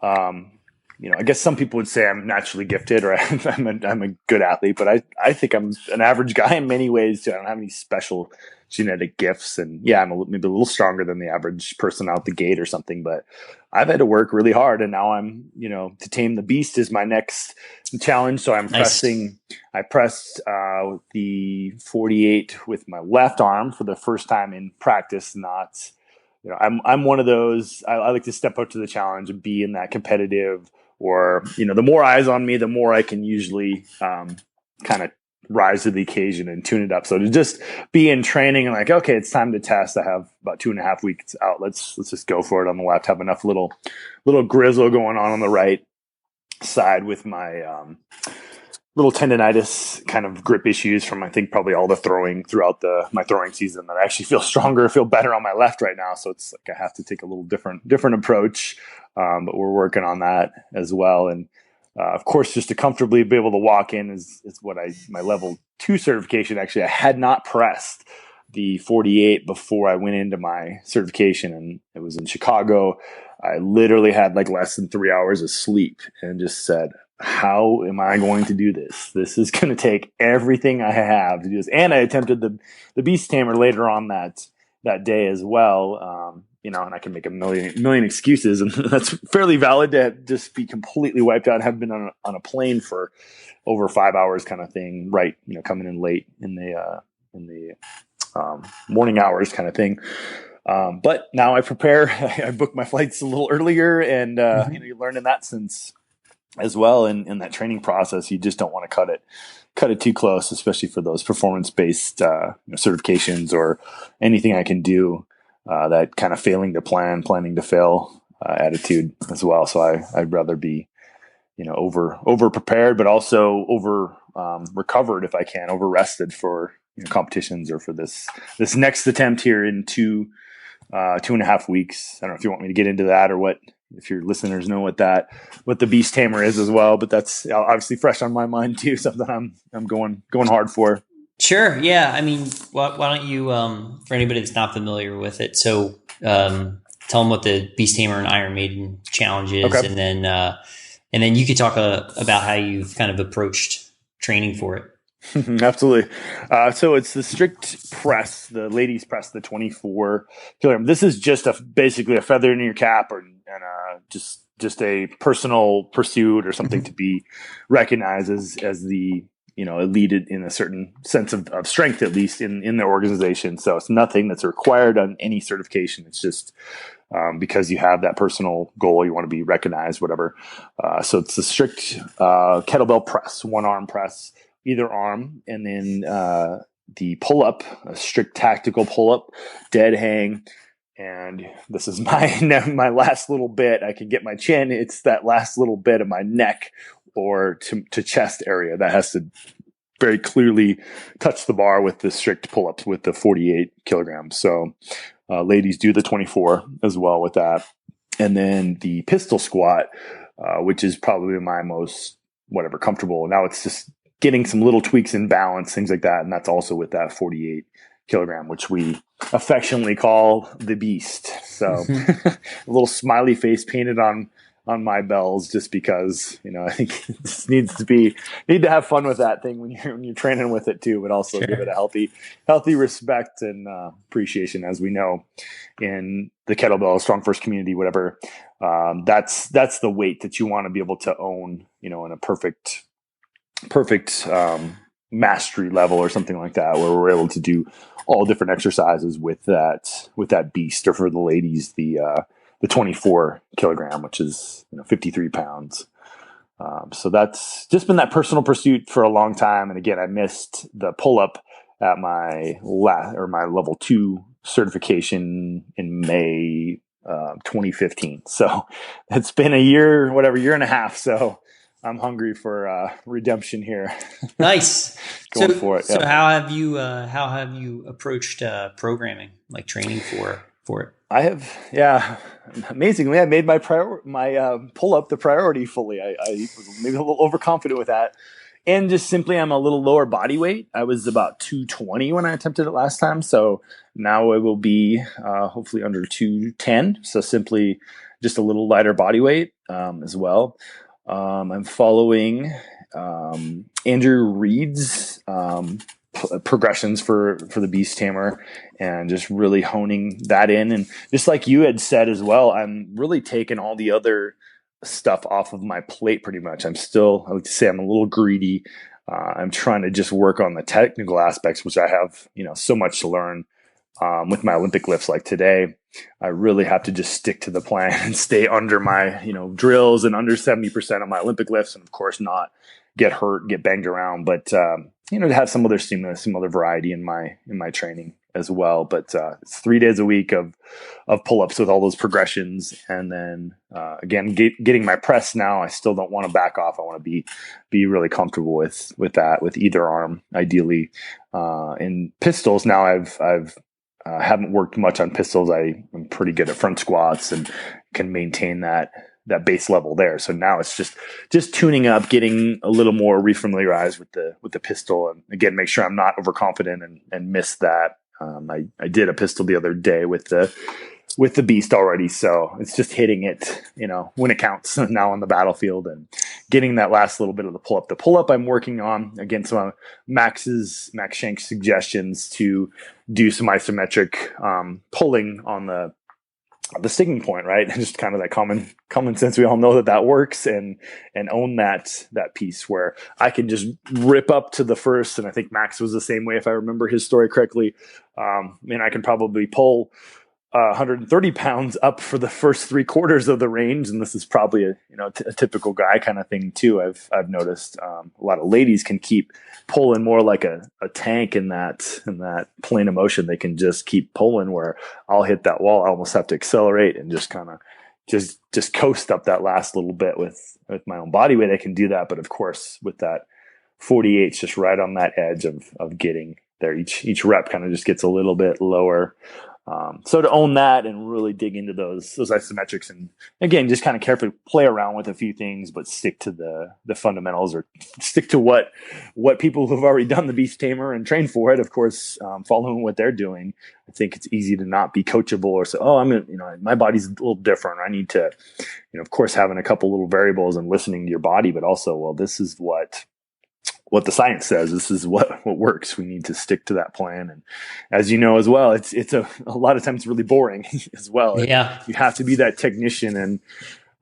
I guess some people would say I'm naturally gifted or I'm a good athlete, but I think I'm an average guy in many ways too. I don't have any special genetic gifts, and yeah, I'm maybe a little stronger than the average person out the gate or something, but I've had to work really hard, and now I'm, to tame the beast is my next challenge. So I'm pressing. I pressed the 48 with my left arm for the first time in practice. Not, I'm one of those. I like to step up to the challenge and be in that competitive. Or, the more eyes on me, the more I can usually kind of rise to the occasion and tune it up. So to just be in training and like, okay, it's time to test. I have about 2.5 weeks out. Let's just go for it on the left. Have enough little grizzle going on the right side with my little tendonitis kind of grip issues from, I think, probably all the throwing throughout my throwing season, that I actually feel stronger, feel better on my left right now. So it's like I have to take a little different approach. But we're working on that as well. And of course, just to comfortably be able to walk in is what my level 2 certification. Actually, I had not pressed the 48 before I went into my certification, and it was in Chicago. I literally had like less than 3 hours of sleep and just said, how am I going to do this? This is going to take everything I have to do this. And I attempted the beast tamer later on that day as well. And I can make a million excuses, and that's fairly valid to just be completely wiped out. Have been on a plane for over 5 hours, kind of thing. Right, coming in late in the morning hours, kind of thing. But now I prepare. I book my flights a little earlier, and you learn in that sense as well. In that training process, you just don't want to cut it too close, especially for those performance-based certifications or anything I can do. That kind of failing to planning to fail attitude as well. So I'd rather be, over prepared, but also over recovered if I can, over rested for competitions or for this next attempt here in 2.5 weeks. I don't know if you want me to get into that or what. If your listeners know what the beast tamer is as well, but that's obviously fresh on my mind too. Something I'm going hard for. Sure. Yeah. I mean, why don't you, for anybody that's not familiar with it, so tell them what the Beast Tamer and Iron Maiden challenge is, okay. and then you could talk about how you've kind of approached training for it. Absolutely. So it's the strict press, the ladies press, the 24 kilogram. This is just basically a feather in your cap, and just a personal pursuit or something to be recognized as the elite in a certain sense of strength, at least in their organization. So it's nothing that's required on any certification. It's just because you have that personal goal, you want to be recognized, whatever. So it's the strict kettlebell press, one arm press, either arm, and then the pull up, a strict tactical pull up, dead hang. And this is my last little bit. I can get my chin. It's that last little bit of my neck or to chest area that has to very clearly touch the bar with the strict pull-ups with the 48 kilograms. So ladies do the 24 as well with that. And then the pistol squat, which is probably my most comfortable. Now it's just getting some little tweaks in balance, things like that. And that's also with that 48 kilogram, which we affectionately call the beast. So a little smiley face painted on my bells, just because I think it just need to have fun with that thing when you're training with it too, but also give it a healthy respect and appreciation. As we know in the kettlebell strong first community, whatever, that's the weight that you want to be able to own, in a perfect mastery level or something like that, where we're able to do all different exercises with that beast, or for the ladies, the 24 kilogram, which is 53 pounds. So that's just been that personal pursuit for a long time. And again, I missed the pull up at my level 2 certification in May 2015. So it's been a year and a half. So I'm hungry for redemption here. Nice. Going for it. So how have you approached programming, like training for it? I have, amazingly, I made my pull up the priority fully. I was maybe a little overconfident with that. And just simply, I'm a little lower body weight. I was about 220 when I attempted it last time. So now it will be hopefully under 210. So simply just a little lighter body weight as well. I'm following Andrew Reed's progressions for the Beast Tamer, and just really honing that in. And just like you had said as well, I'm really taking all the other stuff off of my plate pretty much. I like to say I'm a little greedy. I'm trying to just work on the technical aspects, which I have, so much to learn with my Olympic lifts. Like today, I really have to just stick to the plan and stay under my, drills and under 70% of my Olympic lifts. And of course not get hurt, get banged around, but, to have some other stimulus, some other variety in my training as well. But it's 3 days a week of pull-ups with all those progressions. And then again, getting my press now, I still don't want to back off. I want to be really comfortable with that, with either arm, ideally. In pistols now, I've haven't worked much on pistols. I'm pretty good at front squats and can maintain that base level there. So now it's just tuning up, getting a little more refamiliarized with the pistol, and again, make sure I'm not overconfident and miss that. I did a pistol the other day with the Beast already. So it's just hitting it, when it counts now on the battlefield, and getting that last little bit of the pull up. The pull up I'm working on, again, some of Max Shank's suggestions to do some isometric pulling on the sticking point, right? And just kind of that common sense. We all know that works, and own that piece where I can just rip up to the first. And I think Max was the same way, if I remember his story correctly. I can probably pull 130 pounds up for the first 3/4 of the range. And this is probably a typical guy kind of thing too. I've noticed a lot of ladies can keep pulling more like a tank in that plane of motion. They can just keep pulling, where I'll hit that wall. I almost have to accelerate and just kind of just coast up that last little bit with my own body weight. I can do that. But of course, with that 48, just right on that edge of getting there, each rep kind of just gets a little bit lower. So to own that and really dig into those isometrics, and again, just kind of carefully play around with a few things, but stick to the fundamentals, or stick to what people who've already done the Beast Tamer and trained for it, of course, following what they're doing. I think it's easy to not be coachable or say, oh, my body's a little different. I need to, of course, having a couple little variables and listening to your body, but also, well, this is what the science says. This is what works. We need to stick to that plan. And as you know as well, it's a lot of times really boring as well. Yeah. You have to be that technician.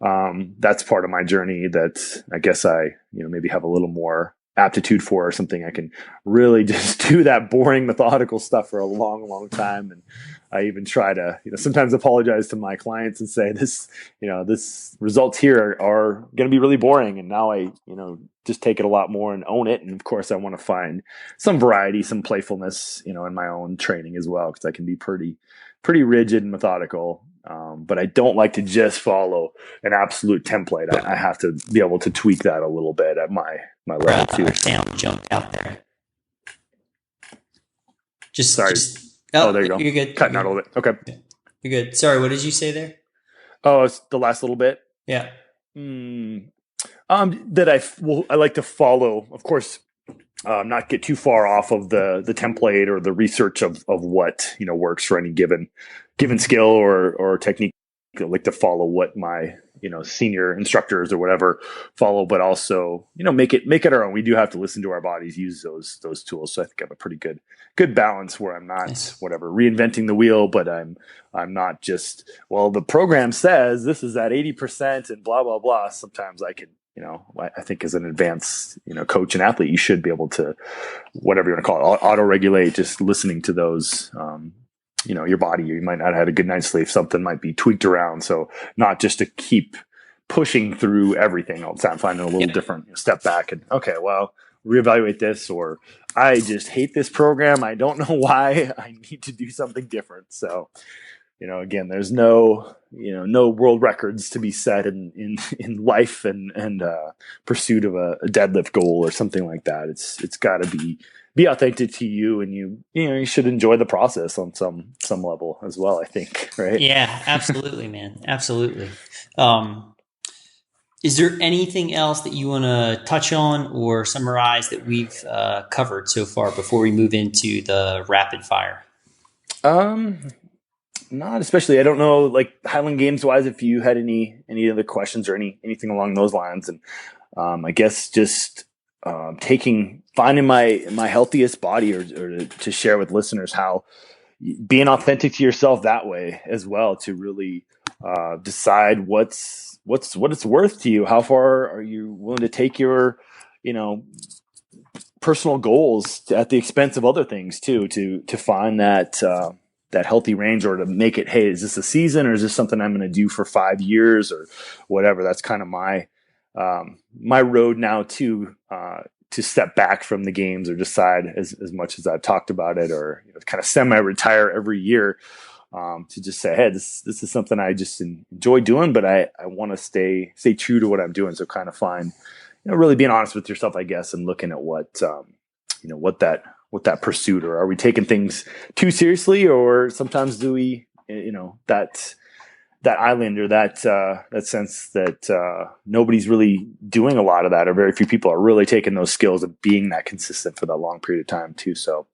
And that's part of my journey that I guess I, maybe have a little more aptitude for, or something. I can really just do that boring methodical stuff for a long, long time. And I even try to, sometimes apologize to my clients and say this results here are going to be really boring. And now I, just take it a lot more and own it. And of course I want to find some variety, some playfulness, in my own training as well, because I can be pretty rigid and methodical. But I don't like to just follow an absolute template. I have to be able to tweak that a little bit at my level too. Sound jumped out there. Sorry. There you go. You're good. Cutting out a little bit. Okay. You're good. Sorry, what did you say there? Oh, it's the last little bit. Yeah. That I like to follow, of course, not get too far off of the template or the research of what works for any given skill or technique. I like to follow what my senior instructors or whatever follow, but also make it our own. We do have to listen to our bodies, use those tools. So I think I have a pretty good balance where I'm not reinventing the wheel, but I'm not just, well, the program says this is at 80% and blah blah blah. Sometimes I can, I think as an advanced coach and athlete, you should be able to, whatever you want to call it, auto regulate. Just listening to those. Your body, you might not have had a good night's sleep. Something might be tweaked around. So not just to keep pushing through everything all the time, finding a little different step back and, okay, well, reevaluate this, or I just hate this program. I don't know why. I need to do something different. So, again, there's no world records to be set in life and pursuit of a deadlift goal or something like that. It's got to be authentic to you, and you should enjoy the process on some level as well, I think, right? Yeah, absolutely, man. Absolutely. Is there anything else that you want to touch on or summarize that we've covered so far before we move into the rapid fire? not especially. I don't know, like Highland Games wise, if you had any other questions or anything along those lines. And I guess just finding my healthiest body, or to share with listeners how being authentic to yourself that way as well, to really decide what it's worth to you. How far are you willing to take your, personal goals at the expense of other things too, to find that healthy range, or to make it, hey, is this a season, or is this something I'm going to do for 5 years or whatever? That's kind of my road now to step back from the games, or decide, as much as I've talked about it, or kind of semi-retire every year, to just say, hey, this is something I just enjoy doing, but I want to stay true to what I'm doing. So kind of find, really being honest with yourself, I guess, and looking at what that pursuit, or are we taking things too seriously, or sometimes do we, that island, or that sense that nobody's really doing a lot of that, or very few people are really taking those skills of being that consistent for that long period of time too. So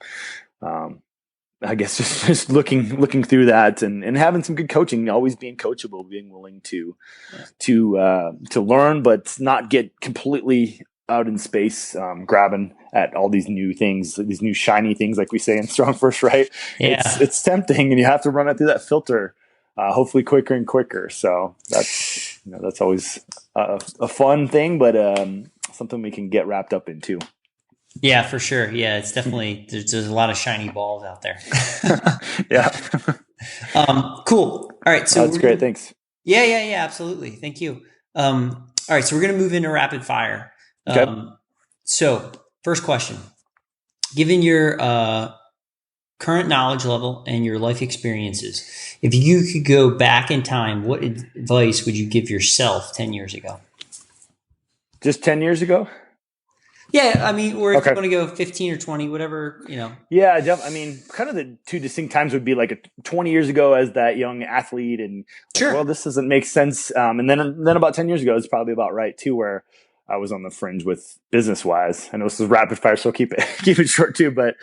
I guess just looking through that, and having some good coaching, always being coachable, being willing to learn, but not get completely out in space, grabbing at all these new things, these new shiny things, like we say in Strong First, right? Yeah. It's tempting, and you have to run it through that filter, hopefully quicker and quicker. So that's always a fun thing, but something we can get wrapped up in too. Yeah, for sure. Yeah, it's definitely, there's a lot of shiny balls out there. Yeah. Cool. All right. So that's great. Thanks. Yeah, absolutely. Thank you. All right. So we're going to move into rapid fire. Okay. So first question, given your current knowledge level and your life experiences, if you could go back in time, what advice would you give yourself 10 years ago? Just 10 years ago? Yeah, I mean, or if you want to go 15 or 20, whatever, Yeah, I mean, kind of the two distinct times would be like 20 years ago as that young athlete, and sure, well, this doesn't make sense. And then about 10 years ago, it's probably about right too, where I was on the fringe with business wise. I know this is rapid fire, so keep it short too. But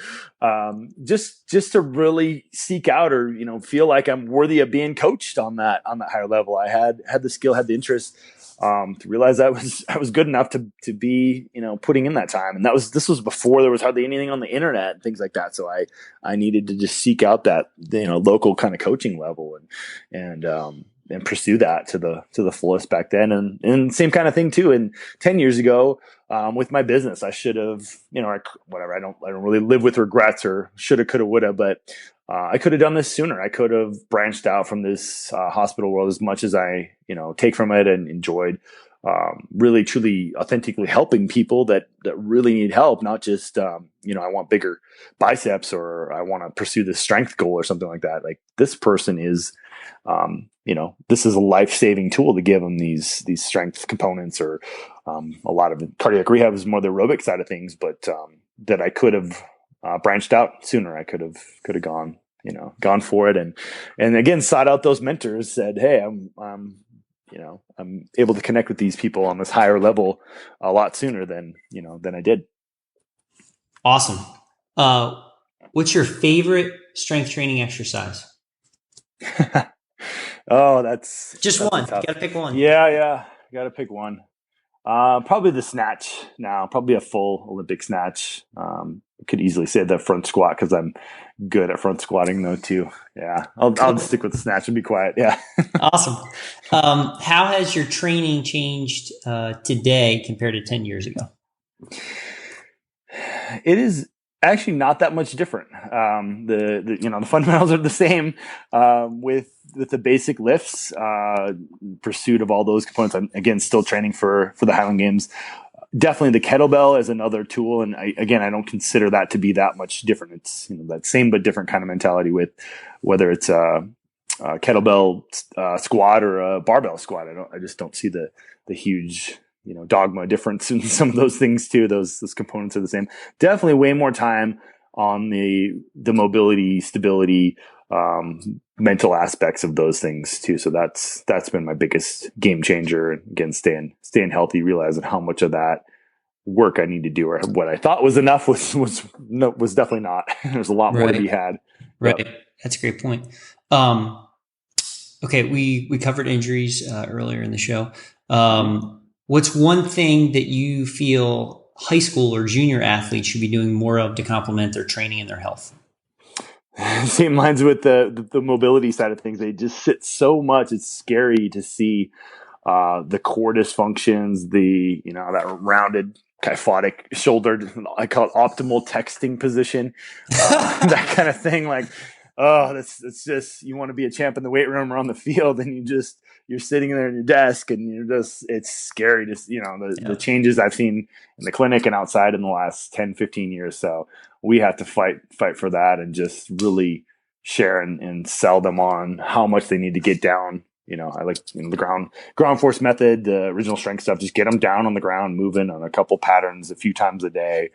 just to really seek out, or feel like I'm worthy of being coached on that higher level. I had the skill, had the interest. To realize I was good enough to be, putting in that time. And this was before there was hardly anything on the internet and things like that. So I needed to just seek out that, local kind of coaching level and pursue that to the fullest back then. And same kind of thing too. And 10 years ago, with my business, I should have, whatever. I don't really live with regrets, or shoulda, coulda, woulda, but I could have done this sooner. I could have branched out from this hospital world as much as I, take from it, and enjoyed really, truly, authentically helping people that really need help. Not just, I want bigger biceps, or I want to pursue this strength goal or something like that. Like, this person is, this is a life-saving tool to give them these strength components, or a lot of cardiac rehab is more the aerobic side of things, but that I could have branched out sooner. I could have gone for it, and again, sought out those mentors, said, hey, I'm able to connect with these people on this higher level a lot sooner than I did. Awesome. What's your favorite strength training exercise? Oh, that's one. You got to pick one. Yeah. Got to pick one. Probably the snatch now, probably a full Olympic snatch. Could easily say the front squat, because I'm good at front squatting though too. Yeah. I'll stick with the snatch and be quiet. Yeah. Awesome. How has your training changed today compared to 10 years ago? It is actually not that much different. The fundamentals are the same, with the basic lifts, pursuit of all those components. I'm again still training for the Highland Games. Definitely the kettlebell is another tool, and I don't consider that to be that much different. It's that same but different kind of mentality, with whether it's a kettlebell squat or a barbell squat. I just don't see the huge dogma difference in some of those things too. Those components are the same. Definitely way more time on the mobility, stability, mental aspects of those things too. So that's been my biggest game changer. Again, staying healthy, realizing how much of that work I need to do, or what I thought was enough was definitely not. There's a lot more to be had. Right. Yep. That's a great point. Okay, we covered injuries earlier in the show. What's one thing that you feel high school or junior athletes should be doing more of to complement their training and their health? Same lines with the mobility side of things. They just sit so much. It's scary to see the core dysfunctions, that rounded kyphotic shoulder, I call it optimal texting position, that kind of thing. Like, oh, that's just, you want to be a champ in the weight room or on the field, and you're sitting there in your desk, and it's scary to, the changes I've seen in the clinic and outside in the last 10, 15 years. So we have to fight for that and just really share and sell them on how much they need to get down. I like the ground force method, the original strength stuff. Just get them down on the ground, moving on a couple patterns a few times a day.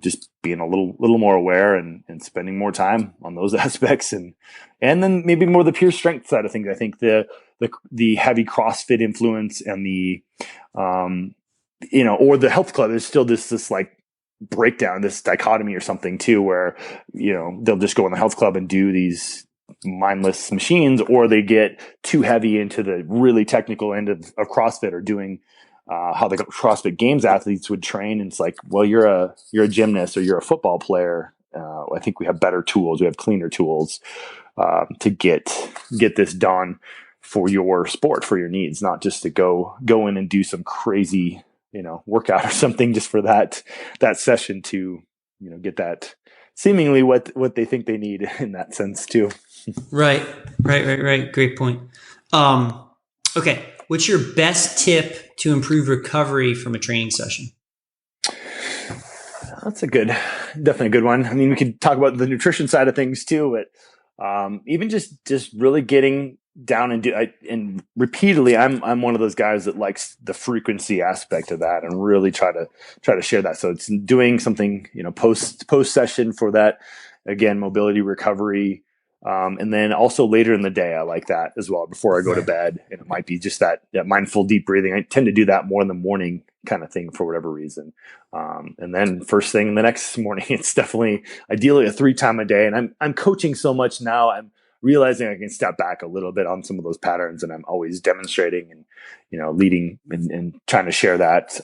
Just being a little more aware and spending more time on those aspects, and then maybe more the pure strength side of things. I think the heavy CrossFit influence and or the health club is still this like breakdown, this dichotomy or something too, where they'll just go in the health club and do these mindless machines, or they get too heavy into the really technical end of CrossFit, or doing how the CrossFit Games athletes would train. And it's like, well, you're a gymnast or you're a football player. I think we have better tools. We have cleaner tools to get this done for your sport, for your needs, not just to go in and do some crazy workout or something just for that session to get that seemingly what they think they need in that sense too. Right. Great point. Okay. What's your best tip to improve recovery from a training session? That's definitely a good one. I mean, we could talk about the nutrition side of things too, but even just really getting down and repeatedly, I'm one of those guys that likes the frequency aspect of that and really try to share that. So it's doing something, post session for that, again, mobility recovery. And then also later in the day, I like that as well, before I go to bed. And it might be just that mindful deep breathing. I tend to do that more in the morning kind of thing for whatever reason. And then first thing the next morning, it's definitely ideally a 3 times a day. And I'm coaching so much now, I'm realizing I can step back a little bit on some of those patterns, and I'm always demonstrating and, leading and trying to share that,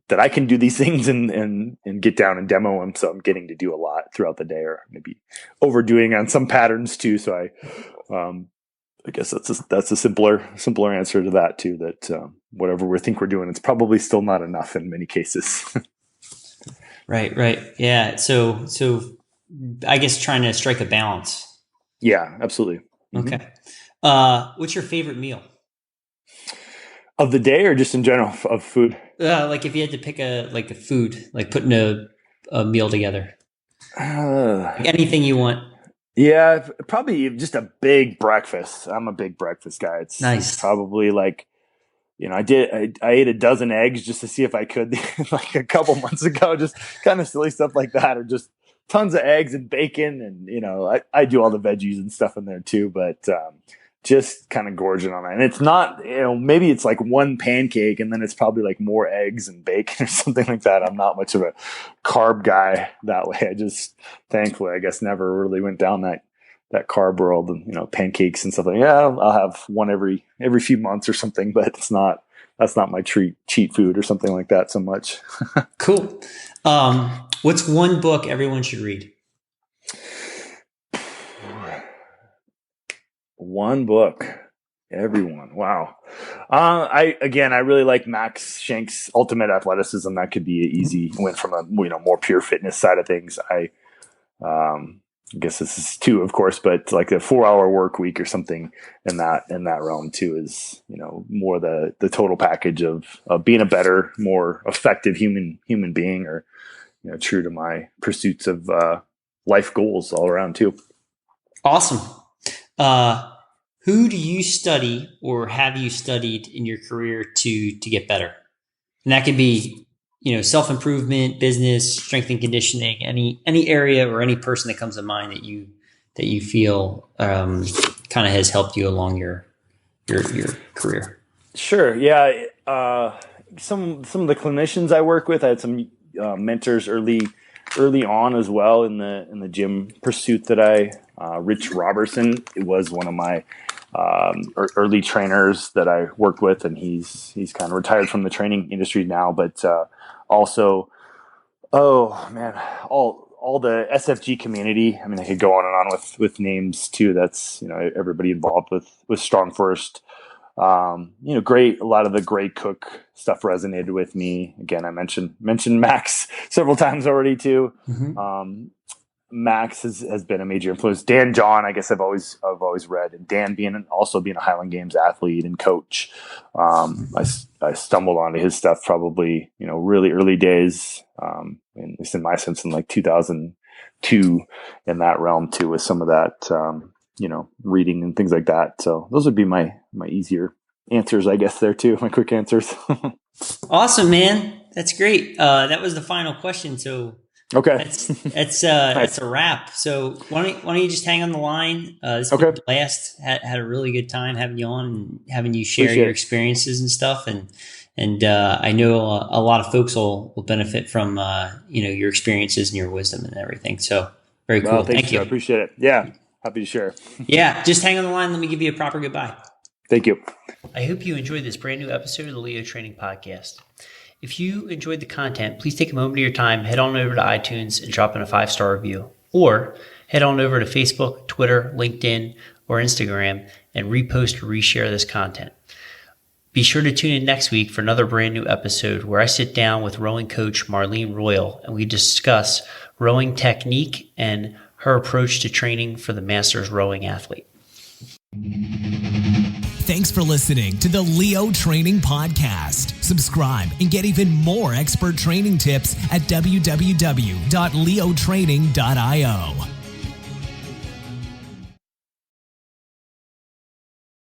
that I can do these things and get down and demo them. So I'm getting to do a lot throughout the day, or maybe overdoing on some patterns too. So I guess that's a simpler answer to that too, that whatever we think we're doing, it's probably still not enough in many cases. Right. Yeah. So I guess trying to strike a balance. Yeah, absolutely. Okay. What's your favorite meal? Of the day, or just in general of food? Like if you had to pick a food, like putting a meal together, anything you want. Yeah, probably just a big breakfast. I'm a big breakfast guy. Nice. It's probably like, I ate a dozen eggs just to see if I could, like a couple months ago, just kind of silly stuff like that, or just tons of eggs and bacon. And, I do all the veggies and stuff in there too, but, just kind of gorging on that. And it's not, maybe it's like one pancake and then it's probably like more eggs and bacon or something like that. I'm not much of a carb guy that way. I just, thankfully, I guess, never really went down that carb world, and, pancakes and stuff like that. Yeah, I'll have one every few months or something, but that's not my cheat food or something like that so much. Cool. What's one book everyone should read? One book, everyone. Wow. I really like Max Shank's Ultimate Athleticism. That could be an easy win from a more pure fitness side of things. I guess this is too, of course, but like a 4-hour work week or something in that realm too is more the total package of being a better, more effective human being, or true to my pursuits of life goals all around too. Awesome. Who do you study, or have you studied in your career to get better? And that could be, self-improvement, business, strength and conditioning, any area or any person that comes to mind that you feel kind of has helped you along your career. Sure. Yeah. Some of the clinicians I work with, I had some mentors early early on as well in the gym pursuit that Rich Robertson, it was one of my early trainers that I worked with, and he's kind of retired from the training industry now, but also, oh man, all the SFG community. I mean, I could go on and on with names too. That's, everybody involved with Strong First. Great. A lot of the Gray Cook stuff resonated with me. Again, I mentioned Max several times already too. Mm-hmm. Max has been a major influence. Dan John, I guess I've always read, and Dan being a Highland Games athlete and coach. I stumbled onto his stuff probably, really early days, at least in my sense, in like 2002, in that realm too, with some of that, reading and things like that. So those would be my easier answers, I guess, there too, my quick answers. Awesome, man. That's great. That was the final question. So okay, that's a wrap. So why don't you just hang on the line? This was a blast. Had a really good time having you on and having you share your experiences and stuff. And I know a lot of folks will benefit from your experiences and your wisdom and everything. So very cool. Well, thank you. I appreciate it. Yeah, happy to share. Yeah, just hang on the line. Let me give you a proper goodbye. Thank you. I hope you enjoyed this brand new episode of the Leo Training Podcast. If you enjoyed the content, please take a moment of your time, head on over to iTunes and drop in a 5-star review. Or head on over to Facebook, Twitter, LinkedIn, or Instagram and repost or reshare this content. Be sure to tune in next week for another brand new episode where I sit down with rowing coach Marlene Royal and we discuss rowing technique and her approach to training for the Masters rowing athlete. Thanks for listening to the Leo Training Podcast. Subscribe and get even more expert training tips at www.leotraining.io.